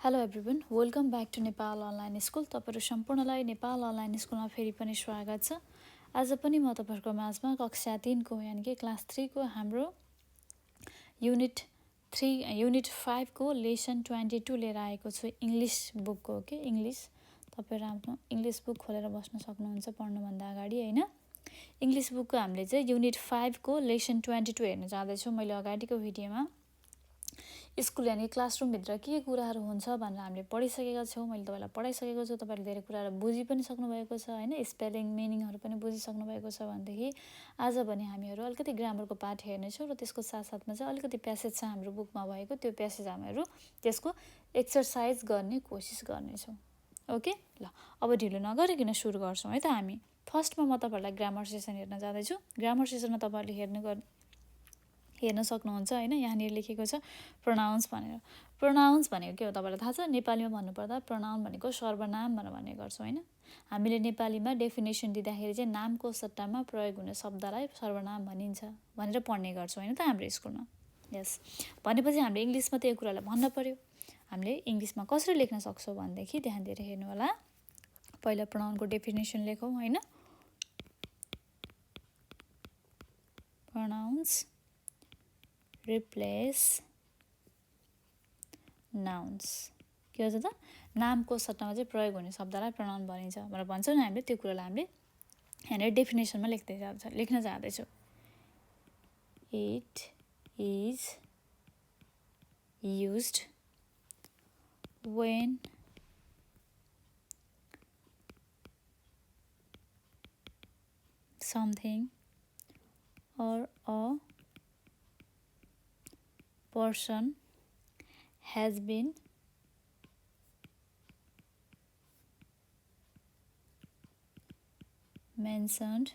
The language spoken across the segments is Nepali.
Hello everyone, welcome back to Nepal online school. तपाईँहरू सम्पूर्णलाई नेपाल अनलाइन स्कुलमा फेरि पनि स्वागत छ। आज पनि म तपाईँहरूको माझमा कक्षा 3 को यानि कि क्लास 3 को हाम्रो युनिट 5 को लेसन 22 लिएर आएको छु। इङ्ग्लिस बुकको के इङ्ग्लिस तपाईँहरू आफ्नो इङ्ग्लिस बुक खोलेर बस्न सक्नुहुन्छ पढ्नुभन्दा अगाडि हैन। इङ्ग्लिस बुकको हामीले चाहिँ युनिट 5 को लेसन 22 हेर्न जाँदैछौँ। मैले अगाडिको भिडियोमा स्कुल यानि क्लासरुमभित्र के कुराहरू हुन्छ भनेर हामीले पढिसकेका छौँ। मैले तपाईँलाई पढाइसकेको छु। तपाईँले धेरै कुराहरू बुझि पनि सक्नुभएको छ हैन। स्पेलिङ मिनिङहरू पनि बुझिसक्नु भएको छ भनेदेखि आज भने हामीहरू अलिकति ग्रामरको पाठ हेर्नेछौँ र त्यसको साथसाथमा चाहिँ अलिकति प्यासेज छ हाम्रो बुकमा भएको, त्यो प्यासेज हामीहरू त्यसको एक्सर्साइज गर्ने कोसिस गर्नेछौँ। ओके, ल अब ढिलो नगरिकन सुरु गर्छौँ है त। हामी फर्स्टमा म तपाईँहरूलाई ग्रामर सेसन हेर्न जाँदैछु। ग्रामर सेसनमा तपाईँहरूले हेर्न सक्नुहुन्छ हैन। यहाँनिर लेखेको छ प्रोनाउन्स भनेर। प्रोनाउन्स भनेको के हो तपाईँलाई थाहा छ? नेपालीमा भन्नुपर्दा प्रोनाउन भनेको सर्वनाम भनेर भन्ने गर्छौँ हैन। हामीले नेपालीमा डेफिनेसन दिँदाखेरि चाहिँ नामको सट्टामा प्रयोग हुने शब्दलाई सर्वनाम भनिन्छ भनेर पढ्ने गर्छौँ हैन त हाम्रो स्कुलमा। यस भनेपछि हामीले इङ्ग्लिसमा त यो कुरालाई भन्न पर्यो। हामीले इङ्ग्लिसमा कसरी लेख्न सक्छौँ भनेदेखि ध्यान दिएर हेर्नु होला। पहिला प्रोनाउनको डेफिनेसन लेखौँ हैन। Pronounce replace nouns. के हो त? नामको सट्टामा चाहिँ प्रयोग हुने शब्दलाई प्रोनाउन भनिन्छ भनेर भन्छौँ नि हामीले। त्यो कुरालाई हामीले यहाँनिर डेफिनेसनमा लेख्न जाँदैछौँ। It is used when something or a person has been mentioned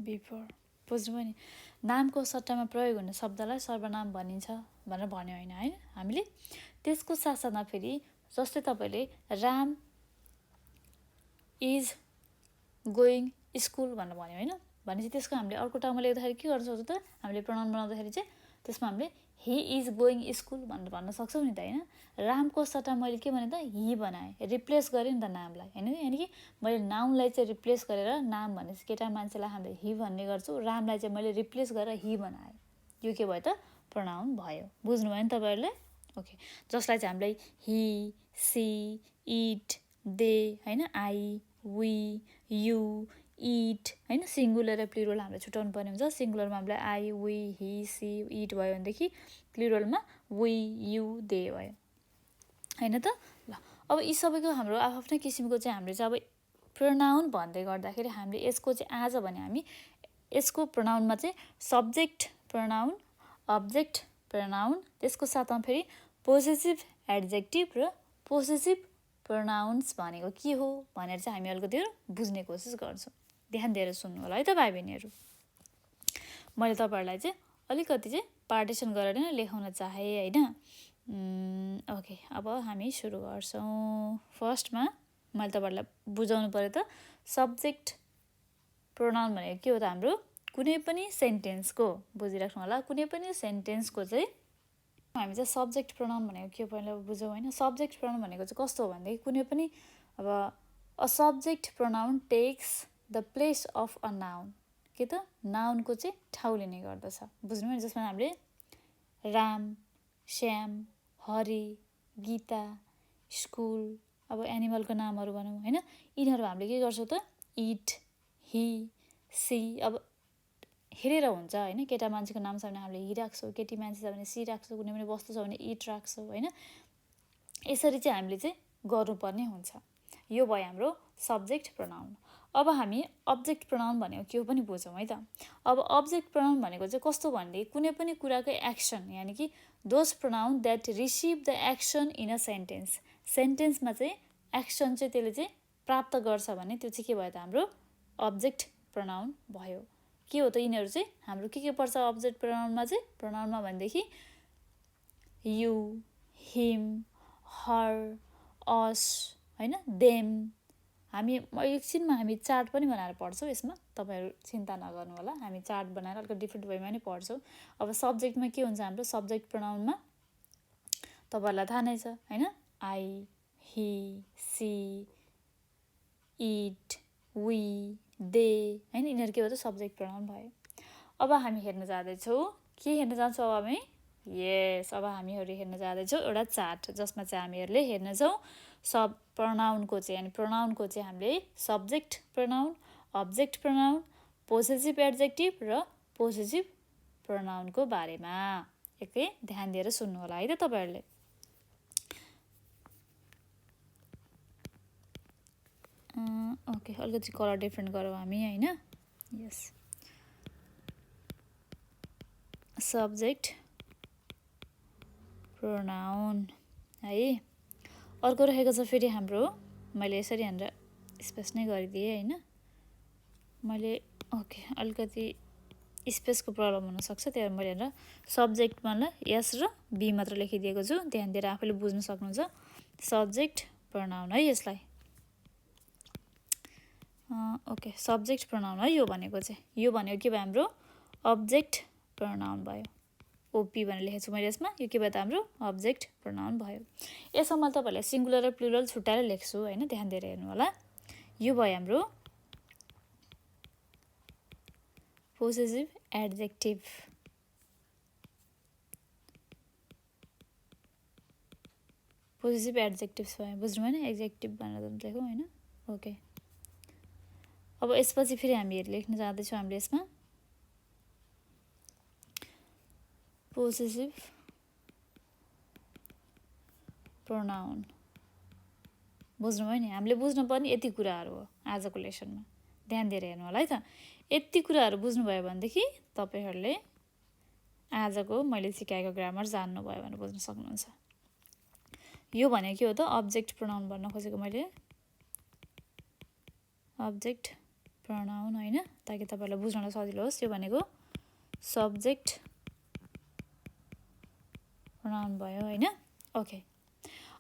before। बुझ्नुभयो नि? नामको सट्टामा प्रयोग हुने शब्दलाई सर्वनाम भनिन्छ भनेर भन्यो होइन है हामीले। त्यसको साथसाथमा फेरि जस्तै तपाईँले राम इज गोइङ स्कुल भनेर भन्यो होइन। भनेपछि त्यसको हामीले अर्को ठाउँमा लेख्दाखेरि के गर्न सक्छौँ त? हामीले प्रोनाउन बनाउँदाखेरि चाहिँ त्यसमा हामीले हि इज गोइङ स्कुल भनेर भन्न सक्छौँ नि त हैन। रामको सट्टामा मैले के भने त? हि बनाएँ, रिप्लेस गरेँ नि त नामलाई हैन। यानि कि मैले नाउनलाई चाहिँ रिप्लेस गरेर नाम भनेपछि केटा मान्छेलाई हामीले हि भन्ने गर्छौँ, रामलाई चाहिँ मैले रिप्लेस गरेर हि बनाएँ। यो के भयो त? प्रोनाउन भयो। बुझ्नुभयो नि तपाईँहरूले? ओके, जसलाई चाहिँ हामीलाई हि, सी, इट, दे हैन, आई, वी, यु, इट हैन। सिङ्गुलर र प्लुरल हामीले छुट्याउनु पर्ने हुन्छ। सिङ्गुलरमा हामीलाई I, we, he, she, it भयो भनेदेखि प्लुरलमा वी, यु, दे भयो हैन त। ल अब यी सबैको हाम्रो आफ्नै किसिमको चाहिँ हामीले चाहिँ अब प्रोनाउन भन्दै गर्दाखेरि हामीले यसको चाहिँ आज भने हामी यसको प्रोनाउनमा चाहिँ सब्जेक्ट प्रोनाउन, अब्जेक्ट प्रोनाउन, त्यसको साथमा फेरि पोसेसिभ एड्जेक्टिभ र पोसेसिभ प्रोनाउन्स भनेको के हो भनेर चाहिँ हामी अलिकति बुझ्ने कोसिस गर्छौँ। ध्यान दिएर सुन्नु होला है त भाइ बहिनीहरू। मैले तपाईँहरूलाई चाहिँ अलिकति चाहिँ पार्टिसन गरेर नै लेखाउन चाहेँ होइन। ओके, अब हामी सुरु गर्छौँ। फर्स्टमा मैले तपाईँहरूलाई बुझाउनु पर्यो त सब्जेक्ट प्रोनाउन भनेको के हो त? हाम्रो कुनै पनि सेन्टेन्सको, बुझिराख्नु होला, कुनै पनि सेन्टेन्सको चाहिँ हामी चाहिँ सब्जेक्ट प्रोनाउन भनेको के हो पहिला बुझौँ होइन। सब्जेक्ट प्रोनाउन भनेको चाहिँ कस्तो हो भनेदेखि कुनै पनि अब a subject pronoun takes the place of a noun. के त? नाउनको चाहिँ ठाउँ लिने गर्दछ। बुझ्नुभयो? जसमा हामीले राम, श्याम, हरि, गीता, स्कुल, अब एनिमलको नामहरू भनौँ होइन। यिनीहरू हामीले के गर्छौँ त? इट, हि, सी, अब हेरेर हुन्छ होइन। केटा मान्छेको नाम छ भने हामीले हि राख्छौँ, केटी मान्छे छ भने सी राख्छौँ, कुनै पनि वस्तु छ भने इट राख्छौँ होइन। यसरी चाहिँ हामीले चाहिँ गर्नुपर्ने हुन्छ। यो भयो हाम्रो सब्जेक्ट प्रोनाउन। अब हामी अब्जेक्ट प्रोनाउन भनेको के हो पनि बुझौँ है त। अब अब्जेक्ट प्रोनाउन भनेको चाहिँ कस्तो भनेदेखि कुनै पनि कुराको एक्सन, यानि कि those pronoun that receive the action in a sentence. सेन्टेन्समा चाहिँ एक्सन चाहिँ त्यसले चाहिँ प्राप्त गर्छ भने त्यो चाहिँ के भयो त? हाम्रो अब्जेक्ट प्रोनाउन भयो। के हो त यिनीहरू चाहिँ? हाम्रो के पर्छ अब्जेक्ट प्रोनाउनमा चाहिँ? प्रोनाउनमा भनेदेखि यु, हिम, हर, अस हैन, देम। हामी एकछिनमा हामी चार्ट पनि बनाएर पढ्छौँ यसमा, तपाईँहरू चिन्ता नगर्नु होला। हामी चार्ट बनाएर अलिकति डिफ्रेन्ट वेमा नै पढ्छौँ। अब सब्जेक्टमा के हुन्छ हाम्रो? सब्जेक्ट प्रोनाउनमा तपाईँहरूलाई थाहा नै छ होइन, I, he, she, it, we, they होइन, यिनीहरू के भयो त सब्जेक्ट प्रोनाउन भयो। अब हामी हेर्न जाँदैछौँ, के हेर्न जान्छौँ अब हामी? यस, अब हामीहरू हेर्न जाँदैछौँ एउटा चार्ट जसमा चाहिँ हामीहरूले हेर्नेछौँ सब प्रोनाउनको चाहिँ, यानि प्रोनाउनको चाहिँ हामीले subject pronoun, object pronoun, possessive adjective र पोसेसिभ प्रोनाउनको बारेमा। एकै ध्यान दिएर सुन्नु होला है त तपाईँहरूले। ओके, अलिकति कलर डिफ्रेन्ट गरौँ हामी होइन। यस, सब्जेक्ट प्रोनाउन है। अर्को रहेको छ फेरि हाम्रो, मैले यसरी यहाँनिर स्पेस नै गरिदिएँ होइन, मैले ओके अलिकति स्पेसको प्रब्लम हुनसक्छ, त्यही भएर मैले यहाँनिर सब्जेक्टमा एस र बी मात्र लेखिदिएको छु, ध्यान दिएर आफैले बुझ्न सक्नुहुन्छ। सब्जेक्ट प्रोनाउन है यसलाई। ओके, सब्जेक्ट प्रोनाउन है यो भनेको चाहिँ, यो भनेको के भयो हाम्रो अब्जेक्ट प्रोनाउन भयो। ओपी भनेर लेखेको छु मैले यसमा, यो के भयो त हाम्रो अब्जेक्ट प्रोनाउन भयो। यसमा मैले तपाईँहरूलाई सिङ्गुलर र प्लुरल छुट्याएर लेख्छु होइन, ध्यान दिएर हेर्नु होला। यो भयो हाम्रो पोसेसिभ एड्जेक्टिभ, पोसेसिभ एड्जेक्टिभ्स भयो, बुझ्नु भएन, एड्जेक्टिभ भनेर लेखौँ होइन। ओके, अब यसपछि फेरि हामीहरू लेख्न जाँदैछौँ हामीले यसमा पोसेसिभ प्रोनाउन। बुझ्नुभयो नि, हामीले बुझ्नुपर्ने यति कुराहरू हो आजको लेसनमा, ध्यान दिएर हेर्नु होला है त। यति कुराहरू बुझ्नुभयो भनेदेखि तपाईँहरूले आजको मैले सिकाएको ग्रामर जान्नुभयो भनेर बुझ्न सक्नुहुन्छ। यो भनेको के हो त अब्जेक्ट प्रोनाउन भन्न खोजेको मैले, अब्जेक्ट प्रोनाउन होइन, ताकि तपाईँहरूलाई बुझ्नलाई सजिलो होस्। यो भनेको सब्जेक्ट प्रोनाउन भयो होइन। ओके,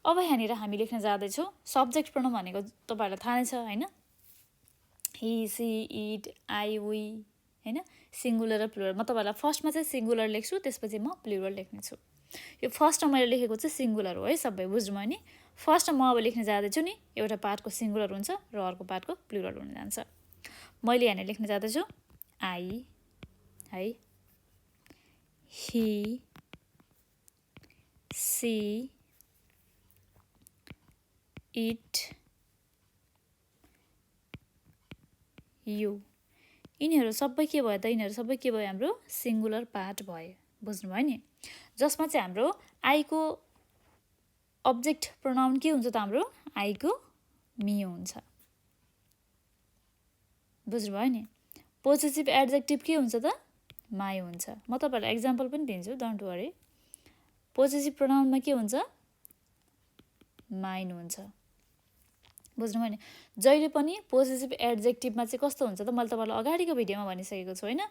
अब यहाँनिर हामी लेख्न जाँदैछौँ सब्जेक्ट प्रोनाउन भनेको तपाईँहरूलाई थाहा नै छ होइन, ही, सी, इट, आई, वी होइन, सिङ्गुलर र प्लुरल। म तपाईँहरूलाई फर्स्टमा चाहिँ सिङ्गुलर लेख्छु, त्यसपछि म प्लुरल लेख्नेछु। यो फर्स्टमा मैले लेखेको चाहिँ सिङ्गुलर हो है, सबै बुझ्नुभयो नि। फर्स्टमा म अब लेख्न जाँदैछु नि, एउटा पार्टको सिङ्गुलर हुन्छ र अर्को पार्टको प्लुरल हुन जान्छ। मैले यहाँनिर लेख्न जाँदैछु आई है, ही, सी, इट, यु, यिनीहरू सबै के भयो त, यिनीहरू सबै के भयो हाम्रो सिङ्गुलर पार्ट भयो, बुझ्नुभयो नि। जसमा चाहिँ हाम्रो आईको अब्जेक्ट प्रोनाउन के हुन्छ त हाम्रो आईको मी हुन्छ, बुझ्नुभयो नि। पोसेसिभ एड्जेक्टिभ के हुन्छ त माई हुन्छ। म तपाईँहरूलाई एक्जाम्पल पनि दिन्छु, डोन्ट वरी। पोसेसिभ प्रोनाउनमा के हुन्छ माइन हुन्छ, बुझ्नुभयो नि। जहिले पनि पोसेसिभ एड्जेक्टिभमा चाहिँ कस्तो हुन्छ त, मैले तपाईँलाई अगाडिको भिडियोमा भनिसकेको छु होइन,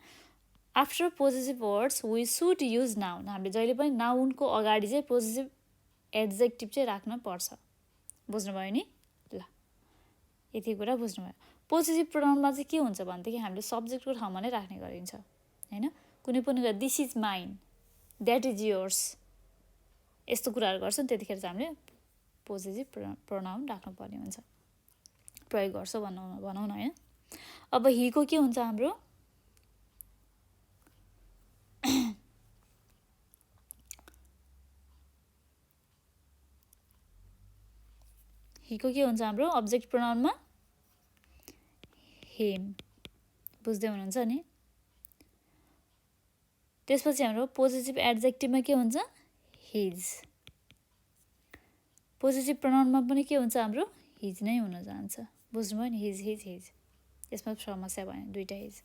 after possessive words we should use noun. हामीले जहिले पनि नाउनको अगाडि चाहिँ पोसेसिभ एड्जेक्टिभ चाहिँ राख्न पर्छ, बुझ्नुभयो नि। ल, यति कुरा बुझ्नुभयो। पोसेसिभ प्रोनाउनमा चाहिँ के हुन्छ भनेदेखि हामीले सब्जेक्टको ठाउँमा नै राख्ने गरिन्छ होइन, कुनै पनि कुरा this is mine, that is yours, यस्तो कुराहरू गर्छ नि, त्यतिखेर चाहिँ हामीले पोसेसिभ प्रोनाउन राख्नुपर्ने हुन्छ, प्रयोग गर्छौँ भनौँ न होइन। अब हिको के हुन्छ हाम्रो हिको के हुन्छ हाम्रो अब्जेक्ट प्रोनाउनमा हिम, बुझ्दै हुनुहुन्छ नि। त्यसपछि हाम्रो पोसेसिभ एड्जेक्टिभमा के हुन्छ हिज, पोसेसिभ प्रोनाउनमा पनि के हुन्छ हाम्रो हिज नै हुन जान्छ, बुझ्नुभयो नि। हिज हिज हिज, यसमा समस्या भएन, दुईटा हिज।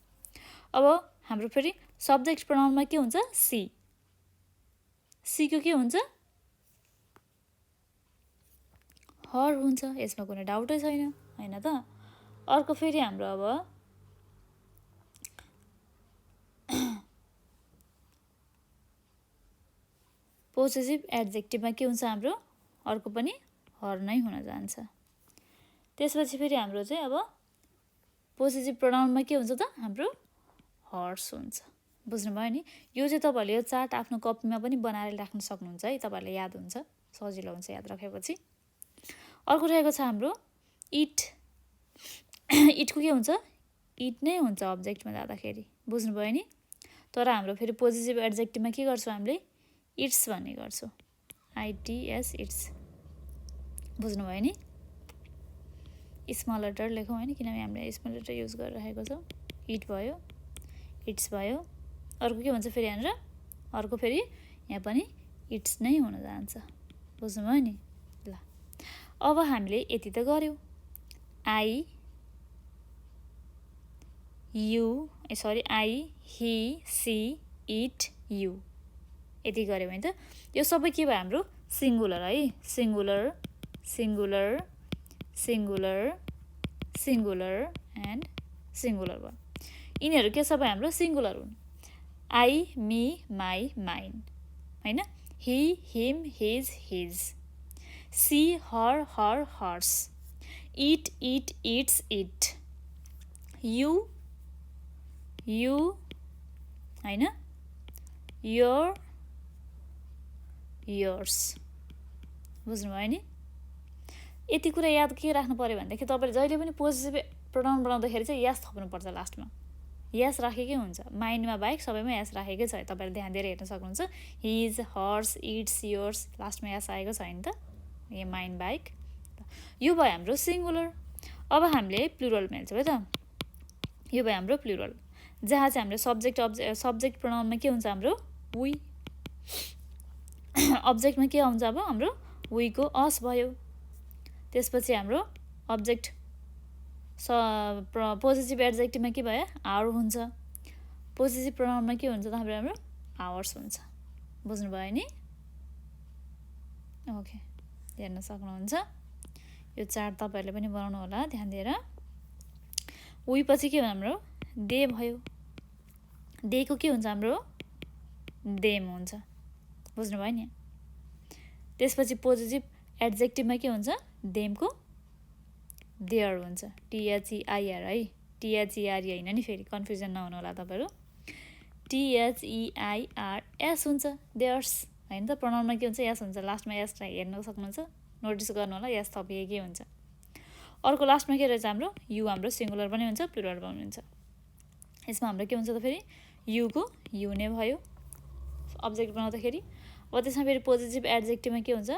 अब हाम्रो फेरि सब्जेक्ट प्रोनाउनमा के हुन्छ सी, सीको के हुन्छ हर हुन्छ, यसमा कुनै डाउटै छैन होइन त। अर्को फेरि हाम्रो अब पोसेसिभ एड्जेक्टिभमा के हुन्छ हाम्रो अर्को पनि हर नै हुन जान्छ। त्यसपछि फेरि हाम्रो चाहिँ अब पोसेसिभ प्रोनाउनमा के हुन्छ त हाम्रो हर्स हुन्छ, बुझ्नुभयो नि। यो चाहिँ तपाईँहरूले यो चार्ट आफ्नो कपीमा पनि बनाएर राख्न सक्नुहुन्छ है, तपाईँहरूलाई याद हुन्छ। सजिलो हुन्छ याद राखेपछि। अर्को रहेको छ हाम्रो इट। इटको के हुन्छ, इट नै हुन्छ अब्जेक्टमा जाँदाखेरि, बुझ्नुभयो नि। तर हाम्रो फेरि पोजिटिभ एड्जेक्टिभमा के गर्छौँ हामीले, इट्स भन्ने गर्छौँ, आइटिएस, इट्स, बुझ्नुभयो नि। स्मल लेटर लेखौँ होइन, किनभने हामीले स्मल लेटर युज गरिरहेको छौँ। इट भयो, इट्स भयो, अर्को के भन्छ फेरि यहाँनिर, अर्को फेरि यहाँ पनि इट्स नै हुन जान्छ, बुझ्नुभयो नि। ल अब हामीले यति त गऱ्यौँ, I, you, I, he, she, it, you, यति गऱ्यौँ होइन त। यो सबै के भयो हाम्रो सिङ्गुलर है, singular, singular, singular, singular and singular भयो। यिनीहरू के सबै हाम्रो सिङ्गुलर हुन्। आई, मी, माई, माइन होइन, he, him, his, his, she, her, her, hers, it, it, its, it, you, you होइन, योर, योर्स, बुझ्नुभयो नि। यति कुरा याद के राख्नु पऱ्यो भनेदेखि तपाईँले जहिले पनि पोजिटिभ प्रोनाउन बनाउँदाखेरि चाहिँ यस थप्नुपर्छ लास्टमा, यस राखेकै हुन्छ, माइन्डमा बाहेक सबैमा यस राखेकै छ, तपाईँले ध्यान दिएर हेर्न सक्नुहुन्छ। हिज, हर्स, इट्स, योर्स, लास्टमा यस आएको छ नि त, यो माइन्ड बाहेक। यो भयो हाम्रो सिङ्गुलर। अब हामीले प्लुरलमा हेर्छौँ है त, यो भयो हाम्रो प्लुरल, जहाँ चाहिँ हाम्रो सब्जेक्ट प्रोनाउनमा के हुन्छ हाम्रो वी, अब्जेक्टमा के आउँछ अब हाम्रो वीको अस भयो। त्यसपछि हाम्रो अब्जेक्ट पोजिटिभ एड्जेक्टिभमा के भयो आवर हुन्छ, पोजिटिभ प्रोनाउनमा के हुन्छ त हाम्रो आवर्स हुन्छ, बुझ्नुभयो नि। ओके, हेर्न सक्नुहुन्छ, यो चार्ट तपाईँहरूले पनि बनाउनु होला ध्यान दिएर। वी पछि के भयो हाम्रो दे भयो, देको के हुन्छ हाम्रो देम हुन्छ, बुझ्नुभयो नि। त्यसपछि पोजिटिभ एड्जेक्टिभमा के हुन्छ देमको देयर हुन्छ, THEIR है, THERE होइन नि, फेरि कन्फ्युजन नहुनु होला तपाईँहरू, THEIRS हुन्छ देयर्स होइन त। प्रोनाउनमा के हुन्छ यस हुन्छ, लास्टमा यस हेर्न सक्नुहुन्छ, नोटिस गर्नु होला यस थपिए के हुन्छ। अर्को लास्टमा के रहेछ हाम्रो यु, हाम्रो सिङ्गुलर पनि हुन्छ प्लुरल पनि हुन्छ। यसमा हाम्रो के हुन्छ त फेरि युको यु नै भयो अब्जेक्ट बनाउँदाखेरि। अब त्यसमा फेरि पोजिटिभ एड्जेक्टिभमा के हुन्छ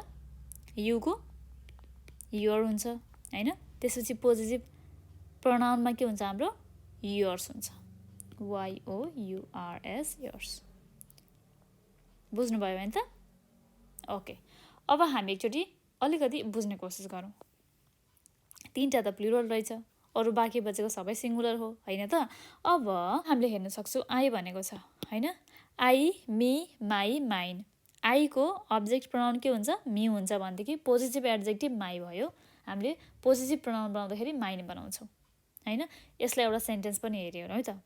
युको योर हुन्छ होइन। त्यसपछि पोजिटिभ प्रोनाउनमा के हुन्छ हाम्रो योर्स हुन्छ, YOURS, योर्स, बुझ्नुभयो भने त। ओके, अब हामी एकचोटि अलिकति बुझ्ने कोसिस गरौँ। तिनवटा त प्लुरल रहेछ, अरू बाँकी बचेको सबै सिङ्गुलर हो होइन त। अब हामीले हेर्न सक्छौँ आई भनेको छ होइन, I, me, my, mine, आईको object pronoun के हुन्छ मी हुन्छ भनेदेखि पोजिटिभ एड्जेक्टिभ माई भयो। हामीले पोजिटिभ प्रोनाउन बनाउँदाखेरि माइन बनाउँछौँ होइन। यसलाई एउटा सेन्टेन्स पनि हेऱ्यौँ है त।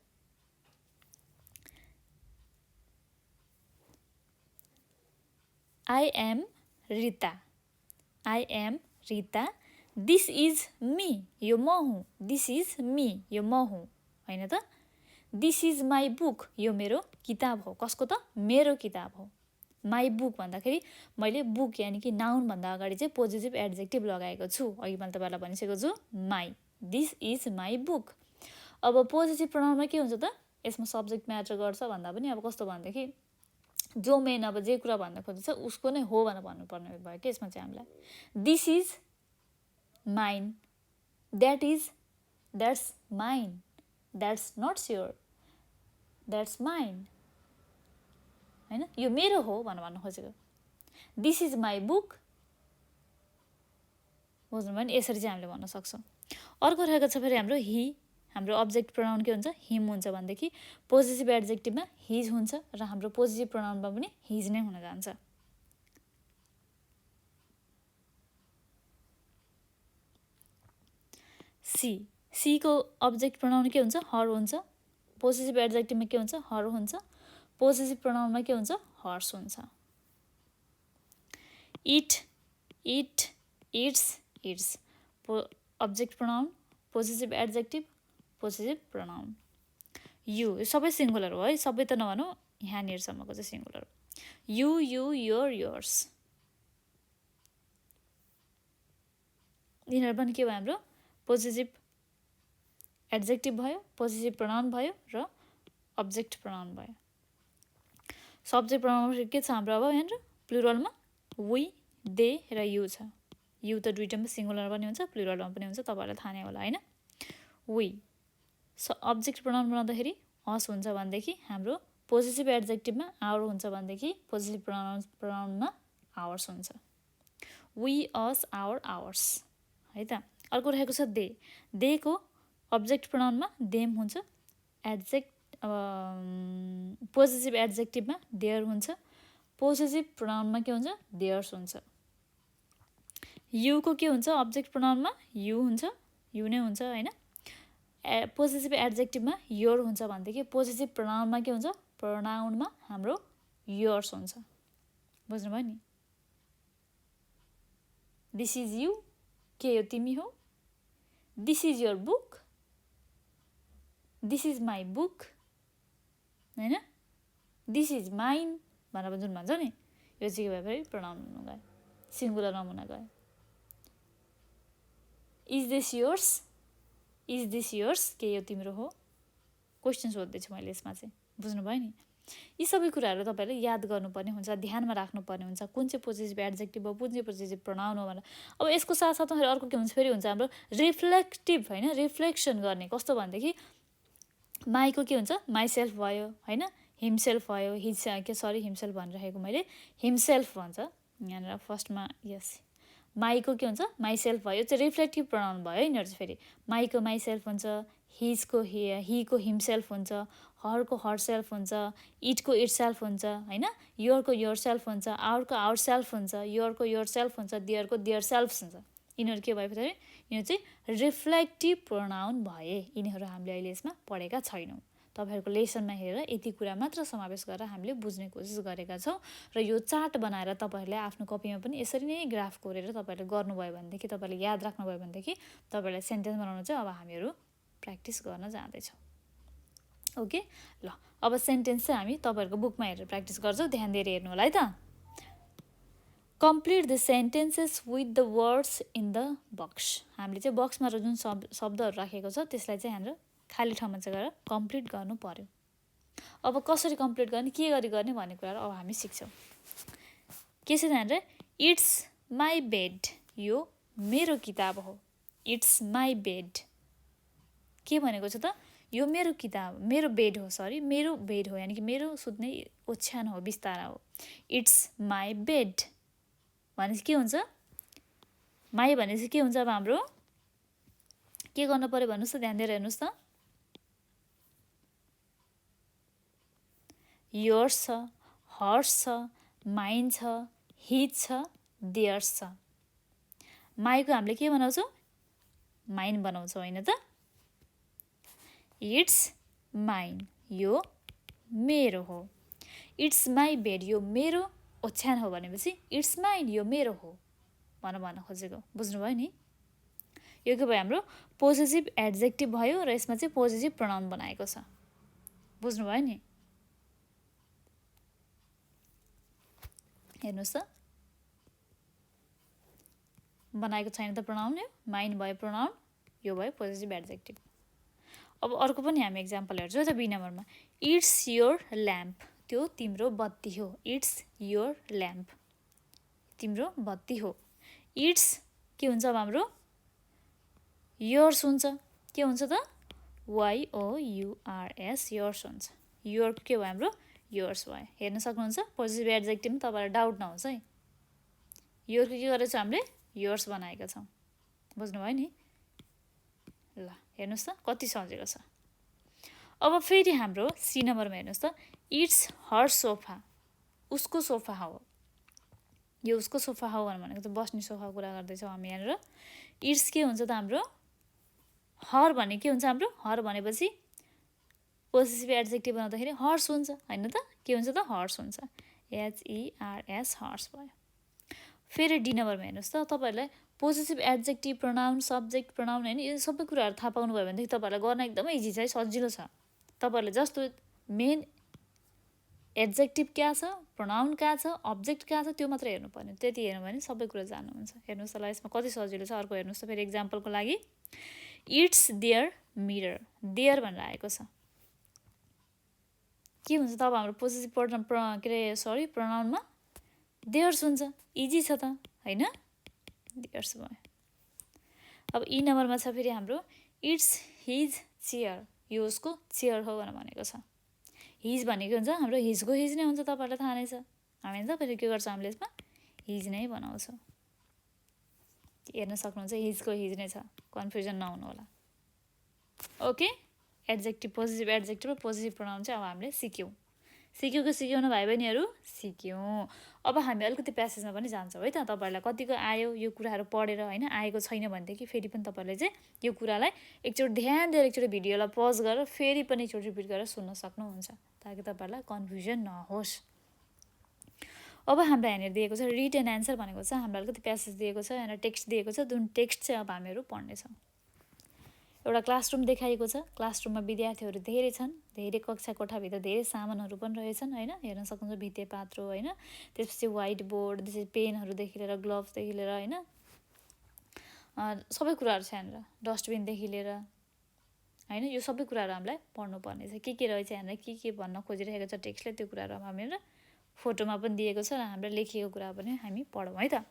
I am Rita, I am Rita, this is me, यो म हुँ, दिस इज मी, यो म हुँ होइन त। दिस इज माई बुक, यो मेरो किताब हो, कसको त मेरो किताब हो। माई बुक भन्दाखेरि मैले बुक यानि कि नाउन भन्दा अगाडि चाहिँ पोजिटिभ एड्जेक्टिभ लगाएको छु, अघि मैले तपाईँलाई भनिसकेको छु my, this is my book. अब पोजिटिभ प्रोनाउनमा के हुन्छ त, यसमा सब्जेक्ट म्याटर गर्छ भन्दा पनि अब कस्तो भनेदेखि जो मेन अब जे कुरा भन्न खोजेछ उसको नै हो भनेर भन्नुपर्ने भयो कि यसमा चाहिँ हामीलाई। This is mine, that is, that's mine, that's not your, that's mine होइन, यो मेरो हो भनेर भन्न खोजेको। दिस इज माई बुक, बुझ्नुभयो नि, यसरी चाहिँ हामीले भन्न सक्छौँ। अर्को रहेको छ फेरि हाम्रो हि, हाम्रो अब्जेक्ट प्रोनाउन के हुन्छ हिम हुन्छ भनेदेखि पोजिटिभ एड्जेक्टिभमा हिज हुन्छ र हाम्रो पोजिटिभ प्रोनाउनमा पनि हिज नै हुन जान्छ। सी, सीको अब्जेक्ट प्रोनाउन के हुन्छ हर हुन्छ, पोजिटिभ एड्जेक्टिभमा के हुन्छ हर हुन्छ, पोजिटिभ प्रोनाउनमा के हुन्छ हर्स हुन्छ। It, it, it's, it's, object pronoun, positive एड्जेक्टिभ, positive pronoun. You, यो सबै सिङ्गुलर हो है, सबै त नभनौँ, यहाँनिरसम्मको चाहिँ singular. You, you, your, yours, यिनीहरू पनि के भयो हाम्रो पोजेसिभ एड्जेक्टिभ भयो, पोजेसिभ प्रनाउन भयो र अब्जेक्ट प्रनाउन भयो। सब्जेक्ट प्रनाउन के छ हाम्रो अब यहाँनिर प्लुरलमा वी, दे र यु छ। यु त दुइटामा सिङ्गुलर पनि हुन्छ प्लुरलमा पनि हुन्छ, तपाईँहरूलाई थाहा नै होला होइन। वी अब्जेक्ट प्रनाउन बनाउँदाखेरि अस हुन्छ भनेदेखि हाम्रो पोजेसिभ एड्जेक्टिभमा आवर हुन्छ भनेदेखि पोजेसिभ प्रनाउनमा आवर्स हुन्छ। वी, अस, आवर, आवर्स है त। अर्को रहेको छ दे। देको अब्जेक्ट प्रनाउनमा देम हुन्छ, पोजेसिभ एड्जेक्टिभमा देयर हुन्छ, पोजेसिभ प्रनाउनमा के हुन्छ देयर्स हुन्छ। युको के हुन्छ अब्जेक्ट प्रनाउनमा यु हुन्छ, यु नै हुन्छ होइन। पोजेसिभ एड्जेक्टिभमा योर हुन्छ भनेदेखि पोजेसिभ प्रनाउनमा के हुन्छ प्रनाउनमा हाम्रो योर्स हुन्छ। बुझ्नुभयो नि। दिस इज यु, के यो तिमी हो। This is your book, this is my book होइन। दिस इज माइन भनेर जुन भन्छ नि यो चाहिँ के भयो फेरि प्रनाउन हुन गयो, सिङ्गुलरमा हुन गयो। Is this yours, is this yours, के यो तिम्रो हो। क्वेसन सोध्दैछु मैले यसमा चाहिँ, बुझ्नुभयो नि। यी सबै कुराहरू तपाईँले याद गर्नुपर्ने हुन्छ, ध्यानमा राख्नुपर्ने हुन्छ कुन चाहिँ पोजेसिभ एड्जेक्टिभ हो, कुन चाहिँ पोजेसिभ प्रनाउन हो भनेर। अब यसको साथसाथमा फेरि अर्को के हुन्छ फेरि हुन्छ हाम्रो रिफ्लेक्टिभ होइन, रिफ्लेक्सन गर्ने। कस्तो भनेदेखि माईको के हुन्छ माइसेल्फ भयो होइन, हिमसेल्फ भयो, हिमसेल्फ भनिरहेको मैले हिमसेल्फ भन्छ यहाँनिर फर्स्टमा। यस माईको के हुन्छ माइसेल्फ भयो, चाहिँ रिफ्लेक्टिभ प्रनाउन भयो यिनीहरू चाहिँ फेरि। माईको माइसेल्फ हुन्छ, हिजको हीको हिमसेल्फ हुन्छ, हरको हरसेल्फ हुन्छ, इटको इटसेल्फ हुन्छ होइन, योरको योरसेल्फ हुन्छ, आवरको आवरसेल्फ हुन्छ, योरको योरसेल्फ हुन्छ, देयरको देयरसेल्फ हुन्छ। यिनीहरू के भयो फेरि यिनीहरू चाहिँ रिफ्लेक्टिभ प्रनाउन भए। यिनीहरू हामीले अहिले यसमा पढेका छैनौँ। तपाईँहरूको लेसनमा हेरेर यति कुरा मात्र समावेश गरेर हामीले बुझ्ने कोसिस गरेका छौँ र यो चार्ट बनाएर तपाईँहरूले आफ्नो कपीमा पनि यसरी नै ग्राफ कोरेर तपाईँहरूले गर्नुभयो भनेदेखि, तपाईँले याद राख्नुभयो भनेदेखि तपाईँलाई सेन्टेन्स बनाउनु चाहिँ अब हामीहरू प्र्याक्टिस गर्न जाँदैछौँ। ओके ल, अब सेन्टेन्स चाहिँ हामी तपाईँहरूको बुकमा हेरेर प्र्याक्टिस गर्छौँ, ध्यान दिएर हेर्नु होला है त। Complete the sentences with the words in the box. हामीले चाहिँ बक्समा जुन शब्दहरू राखेको छ त्यसलाई चाहिँ हाम्रो खाली ठाउँमा चाहिँ गएर कम्प्लिट गर्नु पर्यो। अब कसरी कम्प्लिट गर्ने, के गरी गर्ने भन्ने कुराहरू अब हामी सिक्छौँ। के छ त्यहाँनिर इट्स माई बेड, यो मेरो किताब हो। इट्स माई बेड के भनेको छ त यो मेरो किताब, मेरो बेड हो, सरी मेरो बेड हो, यानि कि मेरो सुत्ने ओछ्यान हो, बिस्तारा हो। इट्स माई बेड भनेपछि के हुन्छ, माई भनेपछि के हुन्छ अब हाम्रो के गर्नु पर्यो भन्नुहोस् त, ध्यान दिएर हेर्नुहोस् त। योर्स छ, हर्स छ, माइन छ, हिज छ, देयर्स छ। माईको हामीले के बनाउँछौँ माइन बनाउँछौँ होइन त। इट्स माइन, यो मेरो हो। इट्स माई बेड, यो मेरो ओछ्यान हो भनेपछि इट्स माइन, यो मेरो हो भन्न खोजेको। बुझ्नुभयो नि। यो के भयो हाम्रो पोजेसिभ एड्जेक्टिभ भयो र यसमा चाहिँ पोजेसिभ प्रनाउन बनाएको छ। बुझ्नुभयो नि। हेर्नुहोस् त बनाएको छैन त प्रनाउन, यो माइन भयो प्रनाउन, यो भयो पोजेसिभ एड्जेक्टिभ। अब अर्को पनि हामी इक्जाम्पल हेर्छौँ त बी नम्बरमा। इट्स योर ल्याम्प, त्यो तिम्रो बत्ती हो। इट्स योर ल्याम्प, तिम्रो बत्ती हो। इट्स के हुन्छ अब हाम्रो योर्स हुन्छ। के हुन्छ त YOURS, योर्स हुन्छ। योर के भयो हाम्रो योर्स भयो। हेर्न सक्नुहुन्छ पोजिटिभ एड्जेक्टिभमा तपाईँलाई डाउट नहोस् है। योरको के गरेको छ हामीले योर्स बनाएका छौँ। बुझ्नुभयो नि। ल हेर्नुहोस् त कति सजिलो छ। अब फेरि हाम्रो सी नम्बरमा हेर्नुहोस् त। इट्स हर सोफा, उसको सोफा हो। यो उसको सोफा हो भनेको त बस्ने सोफा कुरा गर्दैछौँ हामी यहाँनिर। इट्स के हुन्छ त हाम्रो हर भने के हुन्छ हाम्रो हर भनेपछि पोजेसिभ एड्जेक्टिभ बनाउँदाखेरि हर्स हुन्छ होइन त। के हुन्छ त हर्स हुन्छ। HERS हर्स भयो। फेरि डी नम्बरमा हेर्नुहोस् त। तपाईँहरूलाई पोजेसिभ एड्जेक्टिभ प्रनाउन सब्जेक्ट प्रनाउन होइन यो सबै कुराहरू थाहा पाउनु भयो भनेदेखि तपाईँहरूलाई गर्न एकदमै इजी छ है, सजिलो छ। तपाईँहरूले जस्तो मेन एड्जेक्टिभ क्या छ, प्रोनाउन कहाँ छ, अब्जेक्ट कहाँ छ, त्यो मात्रै हेर्नुपर्ने। त्यति हेर्नु भने सबै कुरा जान्नुहुन्छ। हेर्नुहोस् त ल, यसमा कति सजिलो छ। अर्को हेर्नुहोस् त फेरि इक्जाम्पलको लागि, इट्स देयर मिरर। देयर भनेर आएको छ, के हुन्छ त अब हाम्रो पोजेसिभ प्रोनाउनमा देयर्स हुन्छ। इजी छ त होइन, देयर्स भयो। अब ई नम्बरमा छ फेरि हाम्रो इट्स हिज चेयर। यो उसको चेयर हो भनेर भनेको छ। हिज भनेको हुन्छ हाम्रो हिजको हिज नै हुन्छ, तपाईँहरूलाई थाहा नै छ। हामी त फेरि के गर्छौँ, हामीले यसमा हिज नै बनाउँछौँ। हेर्न सक्नुहुन्छ, हिजको हिज नै छ, कन्फ्युजन नहुनु होला। ओके, एड्जेक्टिभ, पोजिटिभ एड्जेक्टिभ र पोजिटिभ प्रोनाउन चाहिँ अब हामीले सिक्यौँ कि सिक्यौँ न भाइ बहिनीहरू? सिक्यौँ। अब हामी अलिकति प्यासेजमा पनि जान्छौँ है त। तपाईँहरूलाई कतिको आयो यो कुराहरू पढेर होइन, आएको छैन भनेदेखि फेरि पनि तपाईँहरूले चाहिँ यो कुरालाई एकचोटि ध्यान दिएर एकचोटि भिडियोलाई पज गरेर फेरि पनि एकचोटि रिपिट गरेर सुन्न सक्नुहुन्छ, ताकि तपाईँहरूलाई कन्फ्युजन नहोस्। अब हामीलाई यहाँनिर दिएको छ रिटन एन्सर भनेको छ। हामीलाई अलिकति प्यासेज दिएको छ, यहाँनिर टेक्स्ट दिएको छ, जुन टेक्स्ट चाहिँ अब हामीहरू पढ्नेछौँ। एउटा क्लासरुम देखाएको छ। क्लासरुममा विद्यार्थीहरू धेरै छन्, धेरै कक्षा कोठाभित्र धेरै सामानहरू पनि रहेछन् होइन, हेर्न सक्नुहुन्छ, भित्ते पात्रो होइन, त्यसपछि व्हाइट बोर्ड, त्यसपछि पेनहरूदेखि लिएर ग्लोभ्सदेखि लिएर होइन, सबै कुराहरू छ यहाँनिर, डस्टबिनदेखि लिएर होइन, यो सबै कुराहरू हामीलाई पढ्नुपर्ने छ। के रहेछ यहाँनिर, के भन्न खोजिरहेको छ टेक्स्टले, त्यो कुराहरू अब हामीलाई फोटोमा पनि दिएको छ र हाम्रो लेखिएको कुरा पनि हामी पढौँ है त।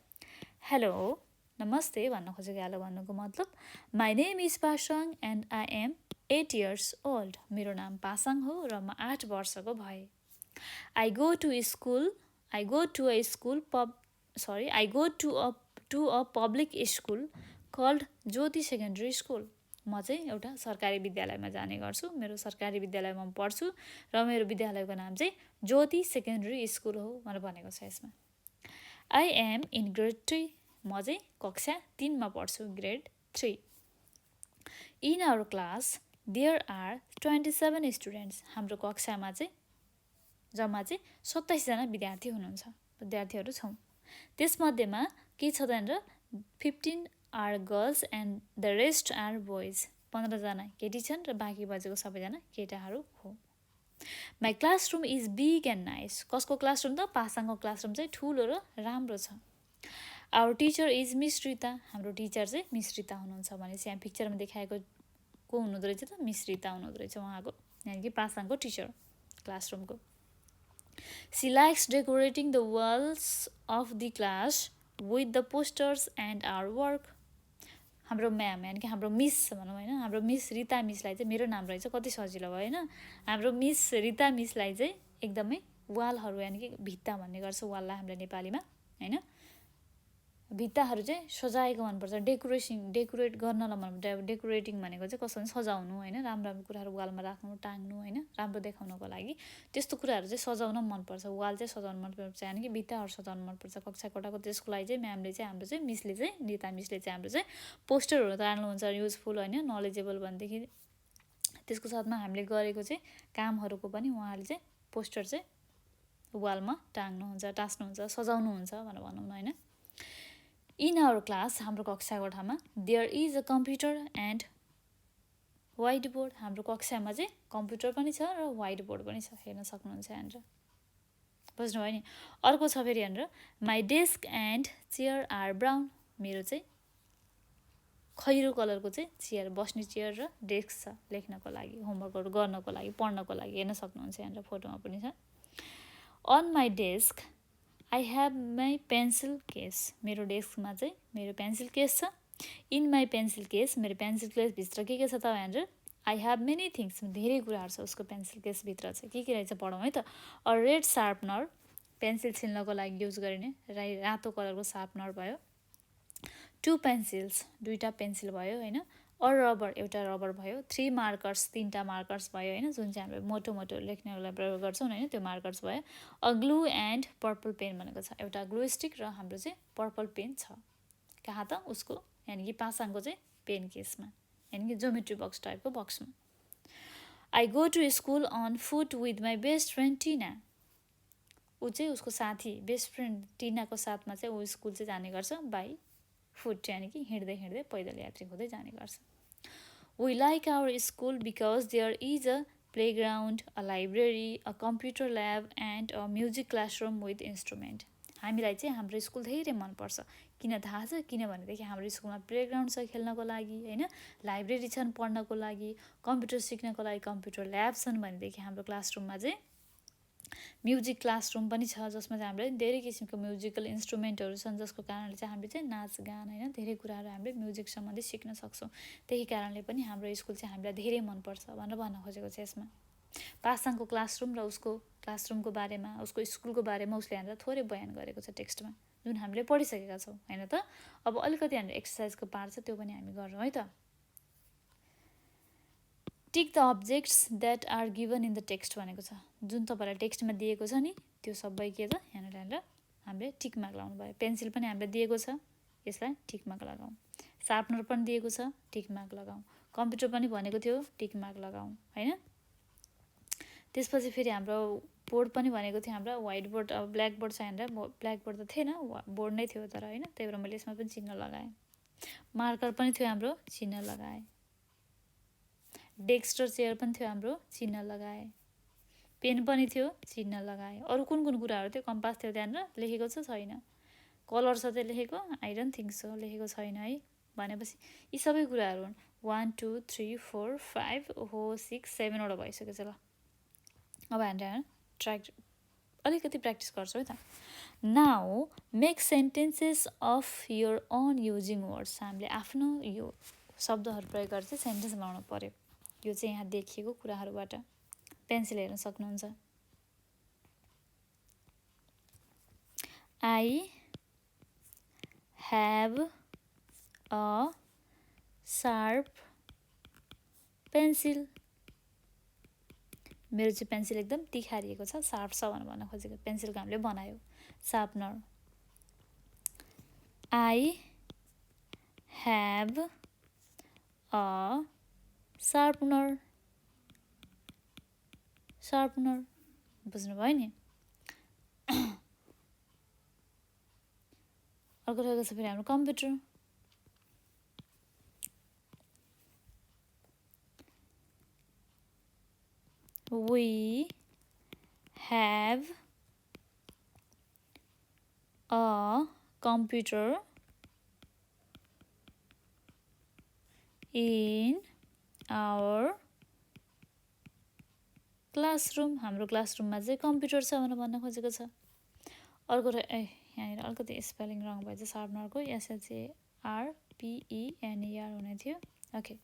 हेलो, नमस्ते भन्न खोजेको, हेलो भन्नुको मतलब, my name is Pasang and I am 8 years old। मेरो नाम पासाङ हो र म 8 वर्षको भएँ। I go to a public school called Jyoti secondary school. म चाहिँ एउटा सरकारी विद्यालयमा जाने गर्छु, मेरो सरकारी विद्यालयमा म पढ्छु र मेरो विद्यालयको नाम चाहिँ ज्योति सेकेन्ड्री स्कुल हो भनेर भनेको छ यसमा। I am in grade 3। म चाहिँ कक्षा 3मा पढ्छु, grade 3। In our class there are 27 students. हाम्रो कक्षामा चाहिँ जम्मा चाहिँ 27 जना विद्यार्थीहरू छौँ। त्यसमध्येमा के छ त भनेर 15 are girls and the rest are boys. 15 जना केटी छन् र बाँकी बजेको सबैजना केटाहरू हो। My classroom is big and nice. कसको क्लासरुम त? पासाङको क्लासरुम चाहिँ ठुलो र राम्रो छ। Our teacher is miss Rita. हाम्रो टिचर चाहिँ मिस रिता हुनुहुन्छ। भनेपछि यहाँ पिक्चरमा देखाएको को हुनुहुँदो रहेछ त? मिस रिता हुनुहुँदो रहेछ उहाँको, यानि कि पासाङको टिचर क्लासरुमको। She likes decorating the walls of the class with the posters and our work. हाम्रो म्याम यानि कि हाम्रो मिस भनौँ होइन, हाम्रो मिस रिता मिसलाई चाहिँ, मेरो नाम रहेछ, कति सजिलो भयो होइन, हाम्रो मिस रिता मिसलाई चाहिँ एकदमै वालहरू यानि कि भित्ता भन्ने गर्छ वाललाई हामीले नेपालीमा होइन, भित्ताहरू चाहिँ सजाएको मनपर्छ। डेकोरेट गर्नलाई मन, डेकोरेटिङ भनेको चाहिँ कसरी सजाउनु होइन, राम्रो कुराहरू वालमा राख्नु, टाङ्नु होइन, राम्रो देखाउनको लागि त्यस्तो कुराहरू चाहिँ सजाउन मनपर्छ। वाल चाहिँ सजाउनु मनपर्छ, यानि कि भित्ताहरू सजाउनु मनपर्छ कक्षा कोठाको। त्यसको लागि चाहिँ म्यामले चाहिँ, हाम्रो चाहिँ मिसले चाहिँ, रिता मिसले चाहिँ हाम्रो चाहिँ पोस्टरहरू तान्नुहुन्छ, युजफुल होइन, नलेजेबल भनेदेखि त्यसको साथमा हामीले गरेको चाहिँ कामहरूको पनि उहाँले चाहिँ पोस्टर चाहिँ वालमा टाँस्नुहुन्छ, सजाउनुहुन्छ भनेर भनौँ न होइन। इन आवर क्लास, हाम्रो कक्षा कोठामा, there is a computer and white board. हाम्रो कक्षामा चाहिँ कम्प्युटर पनि छ र व्हाइट बोर्ड पनि छ, हेर्न सक्नुहुन्छ यहाँनिर, बुझ्नुभयो नि। अर्को छ फेरि यहाँनिर, my desk and chair are brown. मेरो चाहिँ खैरो कलरको चाहिँ चेयर, बस्ने चेयर र डेस्क छ लेख्नको लागि, होमवर्कहरू गर्नको लागि, पढ्नको लागि, हेर्न सक्नुहुन्छ यहाँनिर फोटोमा पनि छ। On my desk I have my pencil case. मेरो डेस्कमा चाहिँ मेरो पेन्सिल केस छ। इन माई पेन्सिल केस, मेरो पेन्सिल केसभित्र के छ त यहाँनिर, आई हेभ मेनी थिङ्स, धेरै कुराहरू छ उसको पेन्सिल केसभित्र चाहिँ, के रहेछ पढौँ है त। अ रेड सार्पनर, पेन्सिल छिल्नको लागि युज गरिने रातो कलरको सार्पनर भयो। 2 पेन्सिल्स, 2टा पेन्सिल भयो होइन। अ रबर, एउटा रबर भयो। 3 मार्कर्स, 3टा मार्कर्स भयो होइन, जुन चाहिँ हामीले मोटो मोटो लेख्नेलाई प्रयोग गर्छौँ होइन, त्यो मार्कर्स भयो। A glue and purple pen भनेको छ, एउटा ग्लु स्टिक र हाम्रो चाहिँ पर्पल पेन छ। कहाँ त? उसको यानि कि पासाङको चाहिँ पेन केसमा, यानि कि जोमेट्री बक्स टाइपको बक्समा। I go to school on foot with my best friend Tina. ऊ चाहिँ उसको साथी बेस्ट फ्रेन्ड टिनाको साथमा चाहिँ ऊ स्कुल चाहिँ जाने गर्छ बाई फुट, यानि कि हिँड्दै पैदल यात्री हुँदै जाने गर्छ। We like our school because there is a playground, a library, a computer lab, and a music classroom with instrument. हामीलाई चाहिँ हाम्रो स्कुल धेरै मनपर्छ। किन थाहा छ? किनभनेदेखि हाम्रो स्कुलमा प्लेग्राउन्ड छ खेल्नको लागि, होइन, लाइब्रेरी छन् पढ्नको लागि, कम्प्युटर सिक्नको लागि कम्प्युटर ल्याब छन् भनेदेखि हाम्रो क्लासरुममा चाहिँ म्युजिक क्लासरुम पनि छ, जसमा चाहिँ हामीले धेरै किसिमको म्युजिकल इन्स्ट्रुमेन्टहरू छन्, जसको कारणले चाहिँ हामीले चाहिँ नाचगान, होइन, धेरै कुराहरू हामीले म्युजिक सम्बन्धी सिक्न सक्छौँ। त्यही कारणले पनि हाम्रो स्कुल चाहिँ हामीलाई धेरै मनपर्छ भनेर भन्न खोजेको छ यसमा। पासाङको क्लासरुम र उसको क्लासरुमको बारेमा, उसको स्कुलको बारेमा उसले हामीलाई थोरै बयान गरेको छ टेक्स्टमा, जुन हामीले पढिसकेका छौँ, होइन त। अब अलिकति हाम्रो एक्सर्साइजको पार्ट छ, त्यो पनि हामी गरौँ है त। Tick the objects that are given in the text भनेको छ। जुन तपाईँलाई टेक्स्टमा दिएको छ नि, त्यो सबै के छ यहाँनिर हामीले टिक मार्क लगाउनु भयो। पेन्सिल पनि हामीले दिएको छ, यसलाई टिक मार्क लगाउँ। सार्पनर पनि दिएको छ, टिक मार्क लगाउँ। कम्प्युटर पनि भनेको थियो, टिक मार्क लगाउँ, होइन। त्यसपछि फेरि हाम्रो बोर्ड पनि भनेको थियो, हाम्रो व्हाइट बोर्ड, अब ब्ल्याक बोर्ड छ यहाँनिर, ब्ल्याक बोर्ड त थिएन, बोर्ड नै थियो तर, होइन, त्यही भएर मैले यसमा पनि चिन्ह लगाएँ। मार्कर पनि थियो हाम्रो, चिन्ह लगाएँ। डेस्क र चेयर पनि थियो हाम्रो, चिन्ह लगाएँ। पेन पनि थियो, चिन्ह लगाएँ। अरू कुन कुन कुराहरू थियो? कम्पास थियो त्यहाँनिर, लेखेको छ छैन? कलर छ त्यो लेखेको? आई डोन्ट थिङ्क सो, लेखेको छैन है। भनेपछि यी सबै कुराहरू हुन्। 1 2 3 4 5 ओहो 6 7वटा भइसकेको छ। ल अब हामीले अलिकति प्र्याक्टिस गर्छौँ है त। Now make sentences of your own using words. हामीले आफ्नो यो शब्दहरू प्रयोग गरेर चाहिँ सेन्टेन्स बनाउनु पर्यो। यो चाहिँ यहाँ देखिएको कुराहरूबाट पेन्सिल हेर्न सक्नुहुन्छ। I have a sharp pencil. मेरो चाहिँ पेन्सिल एकदम तिखारिएको छ, सार्प छ भनेर भन्न खोजेको। पेन्सिलको हामीले बनायो sharpener. I have a sharpener. Sharpener बुझ्नुभयो नि। अर्को रहेको छ फेरि हाम्रो computer. We have a computer in our classroom. हाम्रो क्लासरुममा चाहिँ कम्प्युटर छ भनेर भन्न खोजेको छ। अर्को यहाँनिर अलिकति स्पेलिङ रङ भएछ सार्पनरको, SHARPENER हुने थियो। ओके,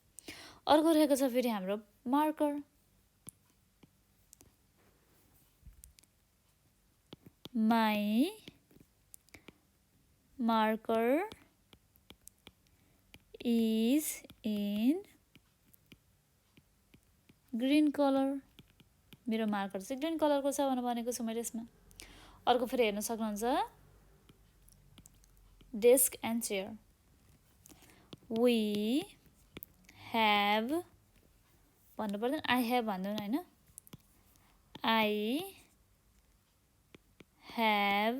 अर्को रहेको छ फेरि हाम्रो marker. My marker is in green colour. मेरो मार्कर चाहिँ ग्रीन कलरको छ भनेर भनेको छु मैले यसमा। अर्को फेरि हेर्न सक्नुहुन्छ desk and chair. We have भन्नु पर्दैन, आई हेभ भन्दैन, होइन। आई हेभ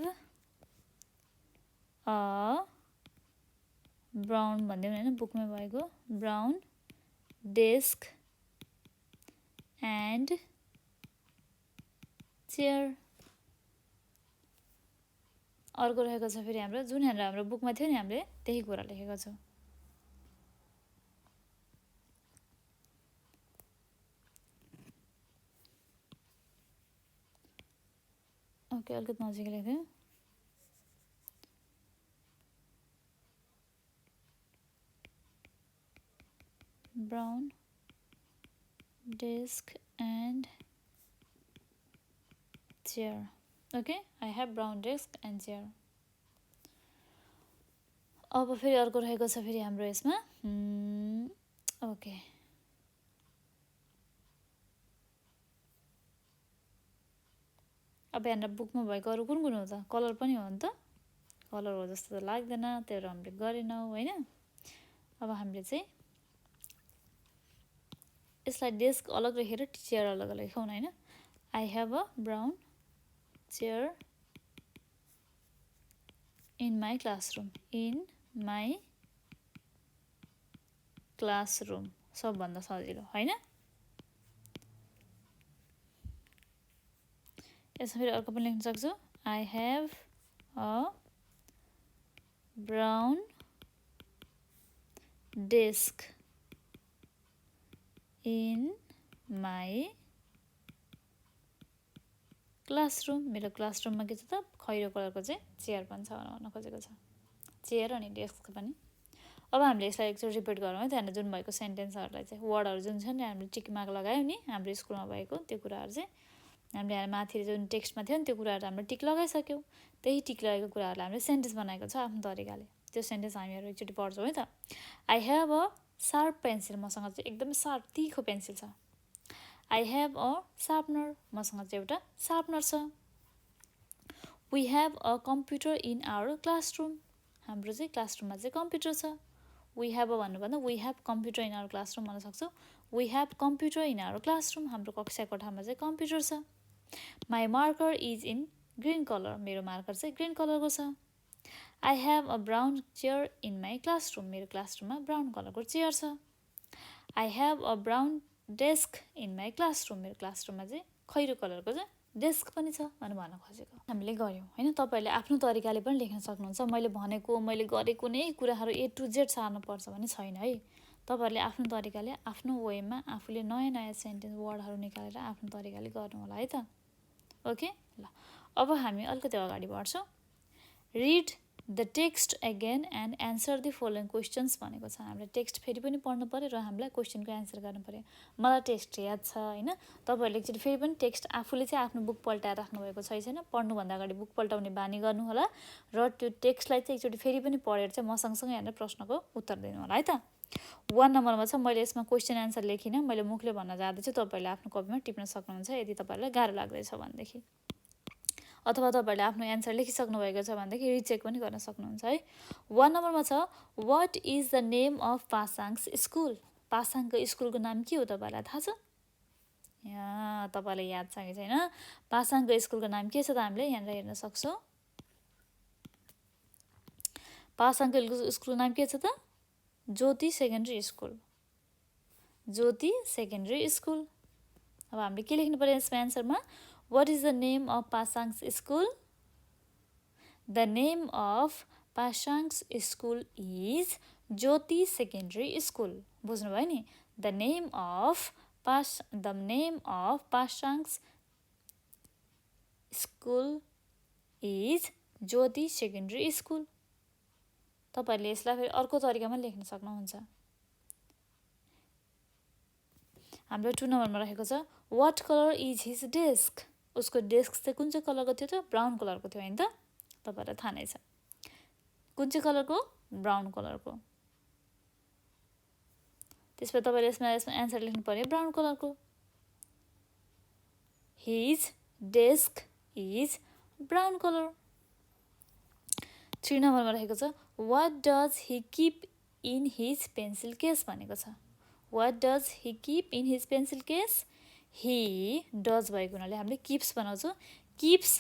अ ब्राउन भनिदिउँ, होइन, बुकमै भएको ब्राउन डेस्क एन्ड चेयर। अर्को रहेको छ फेरि हाम्रो, जुन हाम्रो बुकमा थियो नि, हामीले त्यही कुरा लेखेको छौँ। ओके, अलिकति नजिक लेख्थ्यौँ। Brown desk and chair. Okay, I have brown desk and chair. अब फेरि अर्को रहेको छ फेरि हाम्रो यसमा, ओके, अब यहाँनिर बुकमा भएको अरू कुन कुन हो त? कलर पनि हो नि त, कलर हो जस्तो त लाग्दैन, त्यही भएर हामीले गरेनौँ, होइन। अब हामीले चाहिँ यसलाई डेस्क अलग लेखेर चेयर अलग लेखौँ न, होइन। I have a brown chair in my classroom. In my classroom सबभन्दा सजिलो, होइन। यसमा फेरि अर्को पनि लेख्न सक्छु I have a brown desk in my classroom मेरो क्लासरुममा के छ त खैरो कलरको चाहिँ चेयर पनि छ भन्न खोजेको छ चेयर अनि डेस्क पनि अब हामीले यसलाई एकचोटि रिपिट गरौँ है त्यहाँनिर जुन भएको सेन्टेन्सहरूलाई चाहिँ वर्डहरू जुन छ नि हामीले टिक मार्क लगायौँ नि हाम्रो स्कुलमा भएको त्यो कुराहरू चाहिँ हामीले यहाँ माथि जुन टेक्स्टमा थियो नि त्यो कुराहरू हामीले टिक लगाइसक्यौँ त्यही टिक लगाएको कुराहरूलाई हामीले सेन्टेन्स बनाएको छ आफ्नो तरिकाले त्यो सेन्टेन्स हामीहरू एकचोटि पढ्छौँ है त I have a sharp pencil मसँग चाहिँ एकदमै सार्प तिखो पेन्सिल छ आई हेभ अ सार्पनर मसँग चाहिँ एउटा सार्पनर छ we have a computer in our classroom हाम्रो चाहिँ क्लासरुममा चाहिँ कम्प्युटर छ वी हेभ अ भन्नुभन्दा we have computer in our classroom भन्न सक्छौँ we have computer in our classroom हाम्रो कक्षा कोठामा चाहिँ कम्प्युटर छ my marker is in green colour मेरो मार्कर चाहिँ ग्रिन कलरको छ I have a brown chair in my classroom मेरो क्लासरुममा ब्राउन कलरको चेयर छ I have a brown desk in my classroom मेरो क्लासरुममा चाहिँ खैरो कलरको चाहिँ डेस्क पनि छ भनेर भन्न खोजेको हामीले गऱ्यौँ होइन तपाईँहरूले आफ्नो तरिकाले पनि लेख्न सक्नुहुन्छ मैले भनेको मैले गरेको नै कुराहरू ए टु जेड सार्नुपर्छ भने छैन है तपाईँहरूले आफ्नो तरिकाले आफ्नो वेमा आफूले नयाँ नयाँ सेन्टेन्स वर्डहरू निकालेर आफ्नो तरिकाले गर्नु होला है त ओके ल अब हामी अलिकति अगाडि बढ्छौँ read the text again and answer the following questions भनेको छ हामीले टेक्स्ट फेरि पनि पढ्नु पऱ्यो र हामीलाई क्वेसनको एन्सर गर्नु पऱ्यो मलाई टेक्स्ट याद छ होइन तपाईँहरूले एकचोटि फेरि पनि टेक्स्ट आफूले चाहिँ आफ्नो बुक पल्टाएर राख्नुभएको छैन पढ्नुभन्दा अगाडि बुक पल्टाउने बानी गर्नु होला र त्यो टेक्स्टलाई चाहिँ एकचोटि फेरि पनि पढेर चाहिँ म सँगसँगै हेरेर प्रश्नको उत्तर दिनु होला है त 1 नम्बरमा छ मैले यसमा क्वेसन एन्सर लेखिनँ मैले मुखले भन्न जाँदैछु तपाईँहरूले आफ्नो कपीमा टिप्न सक्नुहुन्छ यदि तपाईँहरूलाई गाह्रो लाग्दैछ भनेदेखि अथवा तपाईँहरूले आफ्नो एन्सर लेखिसक्नु भएको छ भनेदेखि रिचेक पनि गर्न सक्नुहुन्छ है 1 नम्बरमा छ what is the name of Pasang's school पासाङको स्कुलको नाम के हो तपाईँहरूलाई थाहा छ यहाँ तपाईँलाई याद छ कि छैन पासाङको स्कुलको नाम के छ त हामीले यहाँनिर हेर्न सक्छौँ पासाङको स्कुलको नाम के छ त ज्योति सेकेन्ड्री स्कुल ज्योति सेकेन्ड्री स्कुल अब हामीले के लेख्नु पर्यो यसमा एन्सरमा What is the name of Pasang's school? The name of Pasang's school is Jyoti Secondary School. बुझ्नुभयो नि The name of Pasang's school is Jyoti Secondary School. तपाईहरूले यसलाई फेरि अर्को तरिकामा लेख्न सक्नुहुन्छ हाम्रो 2 नम्बरमा रहेको छ What color is his desk? उसको डेस्क चाहिँ कुन चाहिँ कलरको थियो त ब्राउन कलरको थियो होइन त तपाईँहरूलाई थाहा नै छ कुन चाहिँ कलरको ब्राउन कलरको त्यसपछि तपाईँले यसमा एन्सर लेख्नु पर्यो ब्राउन कलरको his desk is brown colour 3 नम्बरमा रहेको छ what does he keep in his pencil case भनेको छ what does he keep in his pencil case he does भएको हुनाले हामीले किप्स बनाउँछौँ keeps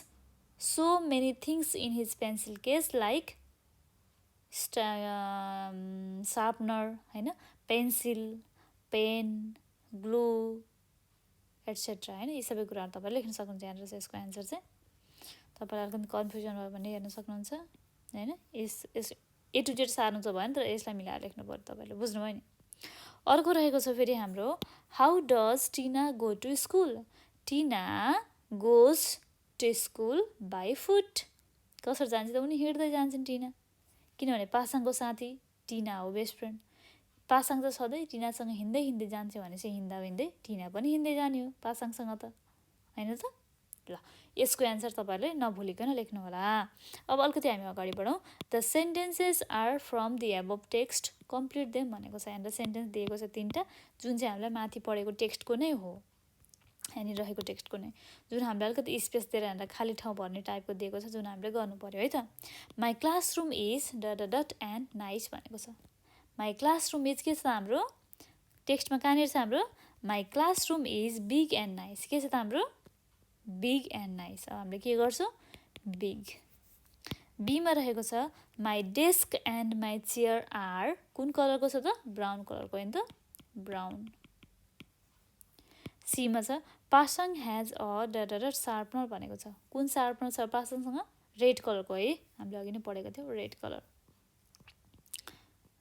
so many things in his pencil case like sharpener होइन पेन्सिल पेन ग्लु एट्सेट्रा होइन यी सबै कुराहरू तपाईँले लेख्न सक्नुहुन्छ यहाँनिर चाहिँ यसको एन्सर चाहिँ तपाईँलाई अलिकति कन्फ्युजन भयो भने हेर्न सक्नुहुन्छ होइन यस ए टु जेड सार्नु छ भने तर यसलाई मिलाएर लेख्नु पर्यो तपाईँले बुझ्नुभयो नि अर्को रहेको छ फेरि हाम्रो how does Tina go to school Tina goes to school by foot कसरी जान्छ त उनी हिँड्दै जान्छन् टिना किनभने पासाङको साथी टिना हो बेस्ट फ्रेन्ड पासाङ त सधैँ टिनासँग हिँड्दै हिँड्दै जान्थ्यो भने चाहिँ हिँड्दा हिँड्दै टिना पनि हिँड्दै जाने हो पासाङसँग त होइन त ल यसको एन्सर तपाईँहरूले नभुलिकन लेख्नु होला अब अलिकति हामी अगाडि बढौँ the sentences are from the above text complete them भनेको छ यहाँनिर सेन्टेन्स दिएको छ 3टा जुन चाहिँ हामीलाई माथि पढेको टेक्स्टको नै हो यहाँनिर रहेको टेक्स्टको नै जुन हामीले अलिकति स्पेस दिएर हामीलाई खाली ठाउँ भर्ने टाइपको दिएको छ जुन हामीले गर्नु पर्यो है त my classroom is dot and nice भनेको छ माई क्लासरुम इज के छ त हाम्रो टेक्स्टमा कहाँनिर छ हाम्रो my classroom is big and nice के छ त हाम्रो बिग एन्ड नाइस अब हामीले के गर्छौँ बिग बीमा रहेको छ my desk and my chair are कुन कलरको छ त ब्राउन कलरको होइन त ब्राउन सीमा छ Pasang has a dot sharpener भनेको छ। कुन सार्पनर छ पासाङसँग? रेड कलरको है, हामीले अघि नै पढेको थियौँ, red colour.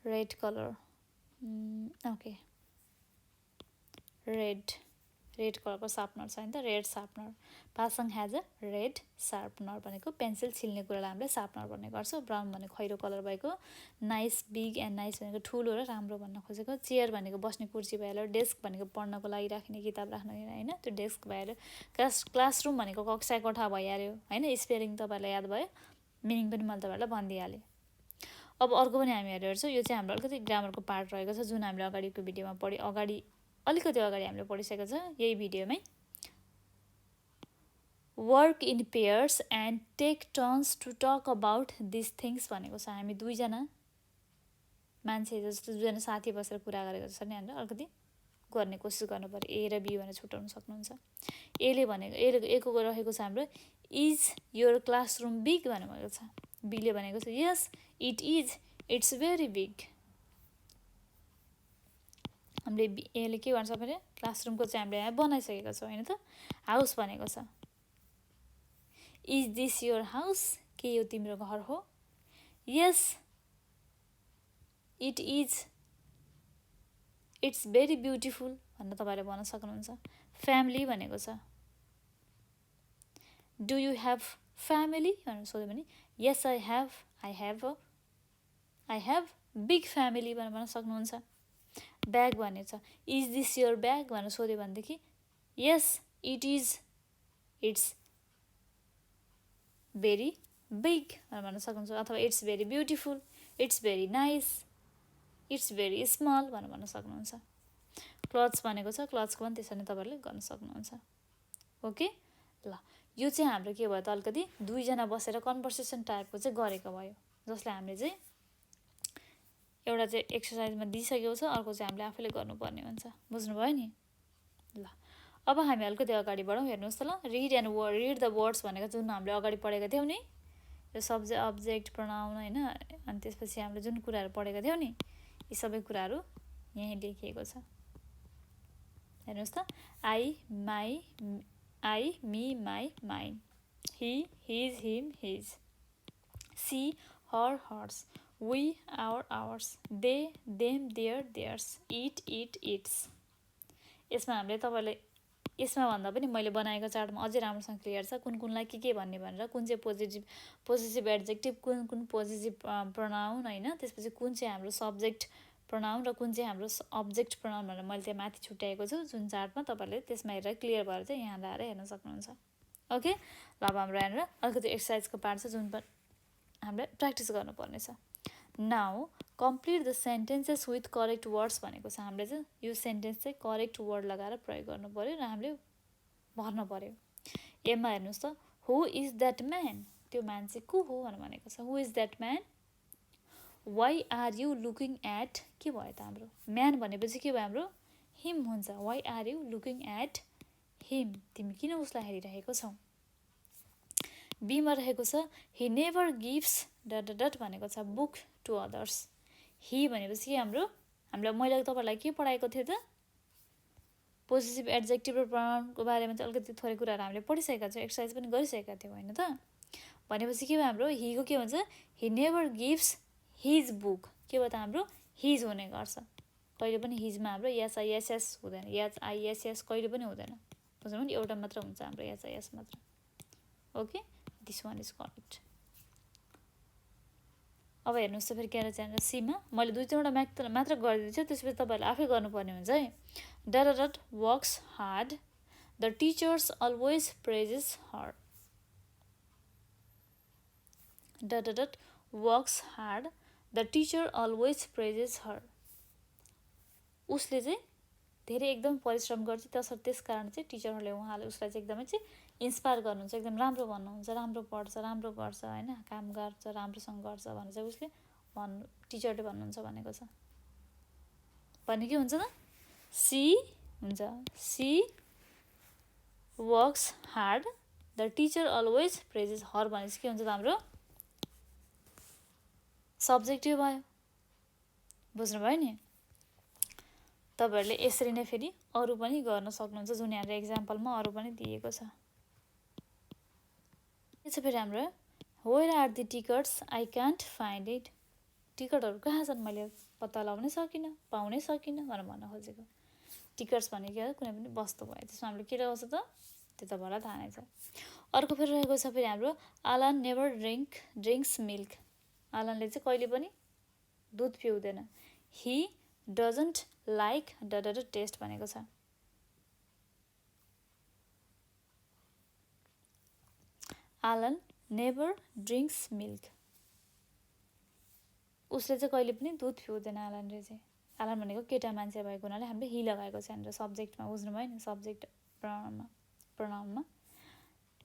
Red colour, okay, red कलरको सार्पनर छ नि त, red sharpener. Pasang has a red sharpener भनेको पेन्सिल छिल्ने कुरालाई हामीले सार्पनर भन्ने गर्छौँ। ब्राउन भनेको खैरो कलर भएको, नाइस, बिग एन्ड नाइस भनेको ठुलो र राम्रो भन्न खोजेको, चेयर भनेको बस्ने कुर्सी भइहाल्यो, डेस्क भनेको पढ्नको लागि राख्ने किताब राख्ने होइन, त्यो डेस्क भइहाल्यो, क्लासरुम भनेको कक्षा कोठा भइहाल्यो होइन। स्पेलिङ तपाईँहरूलाई याद भयो, मिनिङ पनि मैले तपाईँहरूलाई भनिदिइहालेँ। अब अर्को पनि हामी हेर्छौँ, यो चाहिँ हाम्रो अलिकति ग्रामरको पार्ट रहेको छ, जुन हामीले अगाडिको भिडियोमा अलिकति अगाडि हामीले पढिसकेको छ यही भिडियोमै। Work in pairs and take turns to talk about this things भनेको छ। हामी दुईजना मान्छे जस्तो दुईजना साथी बसेर कुरा गरेको छ नि, हामीले अलिकति गर्ने कोसिस गर्नु पऱ्यो। ए र बी भनेर छुट्याउनु सक्नुहुन्छ। एले भनेको एको रहेको छ हाम्रो इज योर क्लासरुम बिग भनेको छ। बीले भनेको छ yes it is, it's very big. हामीले एले के गर्छ भने क्लासरुमको चाहिँ हामीले यहाँ बनाइसकेको छौँ होइन त। हाउस भनेको छ इज दिस योर हाउस, के यो तिम्रो घर हो? Yes it is, it's very beautiful भनेर तपाईँले भन्न सक्नुहुन्छ। फ्यामिली भनेको छ डु यु हेभ फ्यामिली भनेर सोध्यो भने yes I have big family भनेर भन्न सक्नुहुन्छ। ब्याग भनेको छ इज दिस योर ब्याग भनेर सोध्यो भनेदेखि yes it is, it's very big भनेर भन्न सक्नुहुन्छ। अथवा it's very beautiful, it's very nice, it's very small भनेर भन्न सक्नुहुन्छ। क्लथ्स भनेको छ, क्लथ्सको पनि त्यसरी नै तपाईँहरूले गर्न सक्नुहुन्छ। ओके, ल यो चाहिँ हाम्रो के भयो त अलिकति दुईजना बसेर कन्भर्सेसन टाइपको चाहिँ गरेको भयो, जसलाई हामीले चाहिँ एउटा चाहिँ एक्सर्साइजमा दिइसकेको छ, अर्को चाहिँ हामीले आफैले गर्नुपर्ने हुन्छ। बुझ्नुभयो नि? ल अब हामी अलिकति अगाडि बढौँ। हेर्नुहोस् त ल, रिड द वर्ड्स भनेको जुन हामीले अगाडि पढेको थियौँ नि, यो सब्जेक्ट अब्जेक्ट प्रोनाउन होइन, अनि त्यसपछि हामीले जुन कुराहरू पढेको थियौँ नि, यी सबै कुराहरू यहीँ लेखिएको छ। हेर्नुहोस् त, I me my mine, he his him his, she her hers, we ours, they them theirs, it its. यसमा हामीले तपाईँलाई यसमा भन्दा पनि मैले बनाएको चार्टमा अझै राम्रोसँग क्लियर छ कुन कुनलाई के भन्ने भनेर, कुन चाहिँ पोजिटिभ एड्जेक्टिभ, कुन पोजिटिभ प्रोनाउन होइन, त्यसपछि कुन चाहिँ हाम्रो सब्जेक्ट प्रोनाउन र कुन चाहिँ हाम्रो अब्जेक्ट प्रोनाउन भनेर मैले त्यहाँ माथि छुट्याएको छु जुन चार्टमा। तपाईँहरूले त्यसमा हेरेर क्लियर भएर चाहिँ यहाँ आएर हेर्न सक्नुहुन्छ। ओके, ल अब हाम्रो यहाँनिर अलिकति एक्सर्साइजको पार्ट छ जुन हामीले प्र्याक्टिस गर्नुपर्ने छ। Now complete the sentences with correct words भनेको छ। हामीले चाहिँ यो सेन्टेन्स चाहिँ करेक्ट वर्ड लगाएर प्रयोग गर्नु पऱ्यो र हामीले भर्नु पऱ्यो। एमा हेर्नुहोस् त, हु इज द्याट म्यान, त्यो मान्छे को हो भनेर भनेको छ। Who is that man, why are you looking at, के भयो त हाम्रो म्यान भनेपछि के भयो हाम्रो हिम हुन्छ। Why are you looking at him, तिमी किन उसलाई हेरिरहेको छौ। बीमा रहेको छ हि नेभर गिभ्स डट भनेको छ बुक टु अदर्स। हि भनेपछि के हामीले मैले तपाईँलाई के पढाएको थिएँ त, पोजिटिभ एड्जेक्टिभ र प्रोनाउनको बारेमा चाहिँ अलिकति थोरै कुराहरू हामीले पढिसकेका छौँ, एक्सर्साइज पनि गरिसकेका थियौँ होइन त। भनेपछि के भयो हाम्रो हिको के हुन्छ, he never gives his book, के भयो त हाम्रो हिज हुने गर्छ। कहिले पनि हिजमा हाम्रो एसआइएसएस हुँदैन, एचआइएसएस कहिले पनि हुँदैन। बुझ्नुभयो नि, एउटा मात्र हुन्छ हाम्रो एचआइएस मात्र। Okay, this one is correct. अब हेर्नुहोस् त फेरि के रहेछ सीमा, मैले दुई तिनवटा मात्र गरिदिन्छु, त्यसपछि तपाईँहरूले आफै गर्नुपर्ने हुन्छ है। Dot works hard, the teachers always praises her. Dot works hard, the teacher always praises her. उसले चाहिँ धेरै एकदम परिश्रम गर्छ, त्यस कारण चाहिँ टिचरहरूले उसलाई चाहिँ एकदमै चाहिँ इन्सपायर गर्नुहुन्छ, एकदम राम्रो भन्नुहुन्छ, राम्रो पढ्छ, राम्रो गर्छ होइन, काम गर्छ, राम्रोसँग गर्छ भनेर चाहिँ उसले टिचरले भन्नुहुन्छ भनेको छ। भने के हुन्छ त, सी हुन्छ, she works hard, the teacher always praises her भनेपछि के हुन्छ त हाम्रो सब्जेक्टिभ भयो। बुझ्नुभयो नि? तपाईहरुले यसरी नै फेरि अरु पनि गर्न सक्नुहुन्छ जुन यहाँ एक्जाम्पलमा अरु पनि दिएको छ। यसो फेरि हाम्रो where are the tickets I can't find it. टिकटहरु कहाँ छन् मैले पत्ता लगाउनै सकिन, पाउनै सकिन भनेर भन्न खोजेको। टिकट्स भनेको के हो कुनै पनि वस्तु भयो। त्यसमा हामीले के लगाउँछ त त्यो तपाईहरुलाई थाहा नै छ। अर्को फेरि रहेको छ फेरि हाम्रो आलन नेभर ड्रिंक्स मिल्क। आलनले चाहिँ कहिले पनि दुध पिउँदैन। ही डजन्ट लाइक द टेस्ट भनेको छ। Alan never drinks milk. उसले चाहिँ कहिले पनि दुध पिउँदैन आलनले चाहिँ। आलन भनेको केटा मान्छे भएको हुनाले हामीले ही लगाएको छ भनेर सब्जेक्टमा बुझ्नुभयो नि सब्जेक्ट प्रोनाउनमा।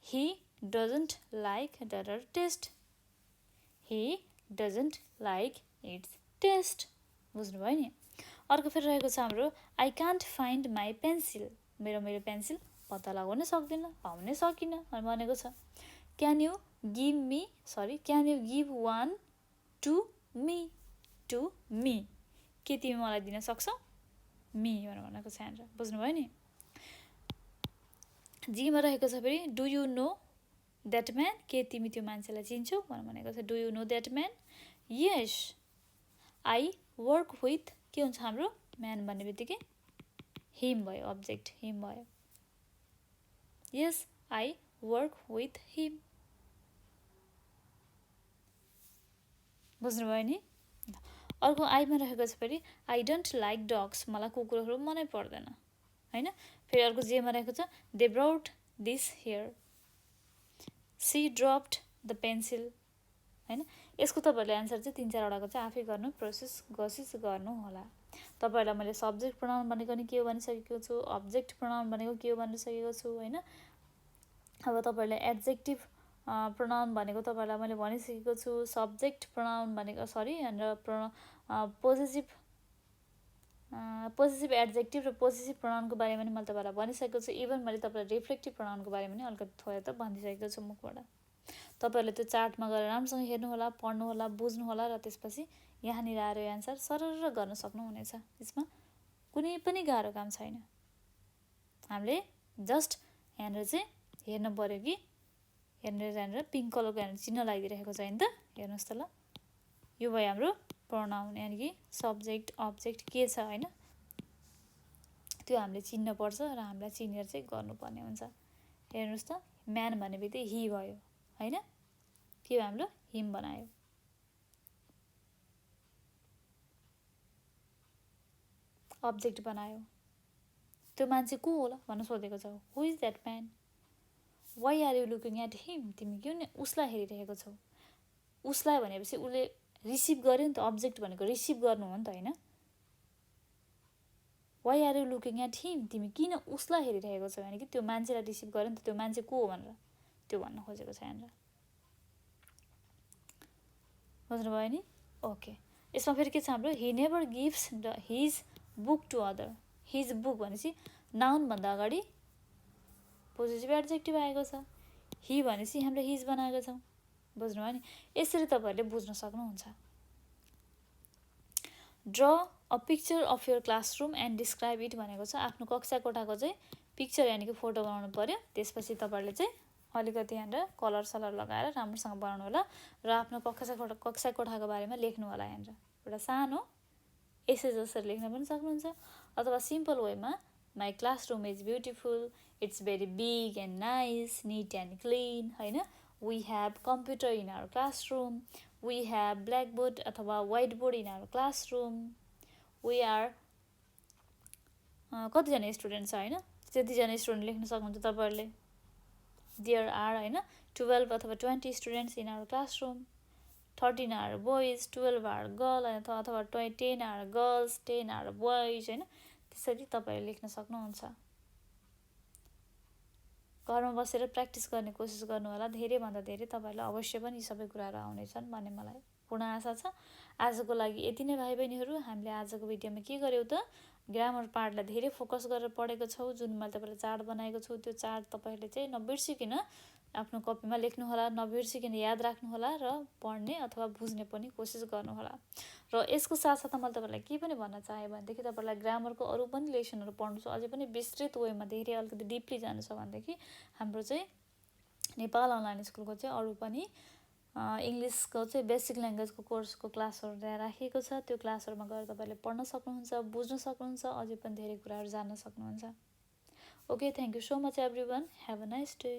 He doesn't like the test. He doesn't like its test बुझ्नुभयो नि। अर्को फेरि रहेको छ हाम्रो I can't find my pencil. मेरो पेन्सिल पत्ता लगाउनै सक्दिन, पाउनै सकिन भनेको छ। Can you give one to me. के तिमी मलाई दिन सक्छौ? मी भनेको छ यहाँ बुझ्नुभयो नि। जीमा रहेको छ फेरि do you know that man. के तिमी त्यो मान्छेलाई चिन्छौ भनेको छ। Do you know that man? Yes I work with. के हुन्छ हाम्रो म्यान भन्ने बित्तिकै हिम भयो, अब्जेक्ट हिम भयो। यस आई वर्क विथ हिम बुझ्नुभयो नि। अर्को आईमा रहेको छ फेरि आई डोन्ट लाइक डग्स। मलाई कुकुरहरू मनै पर्दैन हैन। फेरि अर्को जेमा रहेको छ they brought this here. She dropped the pencil हैन। यसको तपाईहरुले आन्सर चाहिँ 3-4 वटाको चाहिँ आफै गर्नु कोसिस गर्नु होला। तपाईहरुलाई मैले सब्जेक्ट प्रोनाउन भनेको नि के हो भनिसकेको छु, अब्जेक्ट प्रोनाउन भनेको के हो भनिसकेको छु हैन। अब तपाईहरुलाई एड्जेक्टिभ प्रोनाउन भनेको तपाईहरुलाई मैले भनिसकेको छु। सब्जेक्ट प्रोनाउन भनेको पोजेसिभ एड्जेक्टिभ र पोजेसिभ प्रोनाउनको बारेमा पनि मैले तपाईहरुलाई भनिसकेको छु। इभन मैले तपाईहरुलाई रिफ्लेक्टिभ प्रोनाउनको बारेमा पनि अलिकति थोरै त भनिसकेको छु मुखबाट। तपाईहरुले त्यो चार्टमा गएर राम्रोसँग हेर्नु होला, पढ्नु होला, बुझ्नु होला र त्यसपछि यहाँनिर आएर यो आन्सर सरर गर्न सक्नुहुनेछ। यसमा कुनै पनि गाह्रो काम छैन। हामीले जस्ट यहाँनिर चाहिँ हेर्नु पर्यो कि यहाँनिर पिङ्क कलरको यहाँ चिन्ह लगाइदिरहेको छ नि त हेर्नुहोस् त ल। यो भयो हाम्रो प्रोनाउन यानि कि सब्जेक्ट अब्जेक्ट के छ हैन त्यो हामीले चिन्न पर्छ र हामीलाई चिनेर चाहिँ गर्नुपर्ने हुन्छ। हेर्नुहोस् त म्यान भन्ने बित्तिकै ही भयो हैन। के भयो हाम्रो हिम बनायो। अब्जेक्ट बनायो। त्यो मान्छे को होला भन्न सोधेको छ। Who is that man? Why are you looking at him. तिमी किन उसलाई हेरिरहेको छौ? उसलाई भनेपछि उसले रिसिभ गर्यो नि त। अब्जेक्ट भनेको रिसिभ गर्नु हो नि त हैन। Why are you looking at him. तिमी किन उसलाई हेरिरहेको छौ भने कि त्यो मान्छेलाई रिसिभ गर्यो नि त। त्यो मान्छे को हो भनेर त्यो भन्न खोजेको छ यहाँनिर। बुझ्नुभयो नि। ओके यसमा फेरि के छ हाम्रो he never gives his book to other. His book भनेपछि नाउन भन्दा अगाडि पोजेसिभ एड्जेक्टिभ आएको छ। ही भनेपछि हामीले हिज बनाएको छौँ। बुझ्नुभयो नि। यसरी तपाईहरुले बुझ्न सक्नुहुन्छ। Draw a picture of your classroom and describe it भनेको छ। आफ्नो कक्षा कोठाको चाहिँ पिक्चर यानि कि फोटो बनाउनु पर्यो। त्यसपछि तपाईहरुले चाहिँ अलिकति यहाँनिर कलर सलर लगाएर राम्रोसँग बनाउनु होला र आफ्नो कक्षा कोठाको बारेमा लेख्नु होला। यहाँनिर एउटा सानो एसे जसरी लेख्न पनि सक्नुहुन्छ अथवा सिम्पल वेमा my classroom is beautiful, it's very big and nice, neat and clean हैन। We have computer in our classroom, we have black board or white board in our classroom, we are कतिजना स्टुडेन्ट छ हैन त्यतिजना स्टुडेन्ट लेख्न सक्नुहुन्छ तपाईहरुले। देयर आर हैन 12 अथवा 20 students in our classroom, 13 are boys, 12 are girl अथवा 10 आर गर्ल्स, 10 आर बोइज हैन। त्यसरी तपाईहरुले लेख्न सक्नुहुन्छ। घरमा बसेर प्र्याक्टिस गर्ने कोसिस गर्नु होला। धेरै भन्दा धेरै तपाईहरुलाई अवश्य पनि यी सबै कुराहरु आउनेछन् भन्ने मलाई पूर्ण आशा छ। आजको लागि यति नै भाइ बहिनीहरु। हामीले आजको भिडियोमा के गर्यौ त ग्रामर पार्टलाई धेरै फोकस गरेर पढेको छौँ, जुन मैले तपाईँलाई चार्ट बनाएको छु त्यो चार्ट तपाईँहरूले चाहिँ नबिर्सिकन आफ्नो कपीमा लेख्नुहोला, नबिर्सिकन याद राख्नुहोला र पढ्ने अथवा बुझ्ने पनि कोसिस गर्नुहोला। र यसको साथसाथै मैले तपाईँलाई के पनि भन्न चाहेँ भनेदेखि तपाईँलाई ग्रामरको अरू पनि लेसनहरू पढ्नु छ, अझै पनि विस्तृत वेमा धेरै अलिकति डिपली जानु छ भनेदेखि हाम्रो चाहिँ नेपाल अनलाइन स्कुलको चाहिँ अरू पनि इङ्ग्लिसको चाहिँ बेसिक ल्याङ्ग्वेजको कोर्सको क्लासहरू त्यहाँ राखिएको छ। त्यो क्लासहरूमा गएर तपाईँले पढ्न सक्नुहुन्छ, बुझ्न सक्नुहुन्छ, अझै पनि धेरै कुराहरू जान्न सक्नुहुन्छ। Okay, thank you so much every one, have a nice day.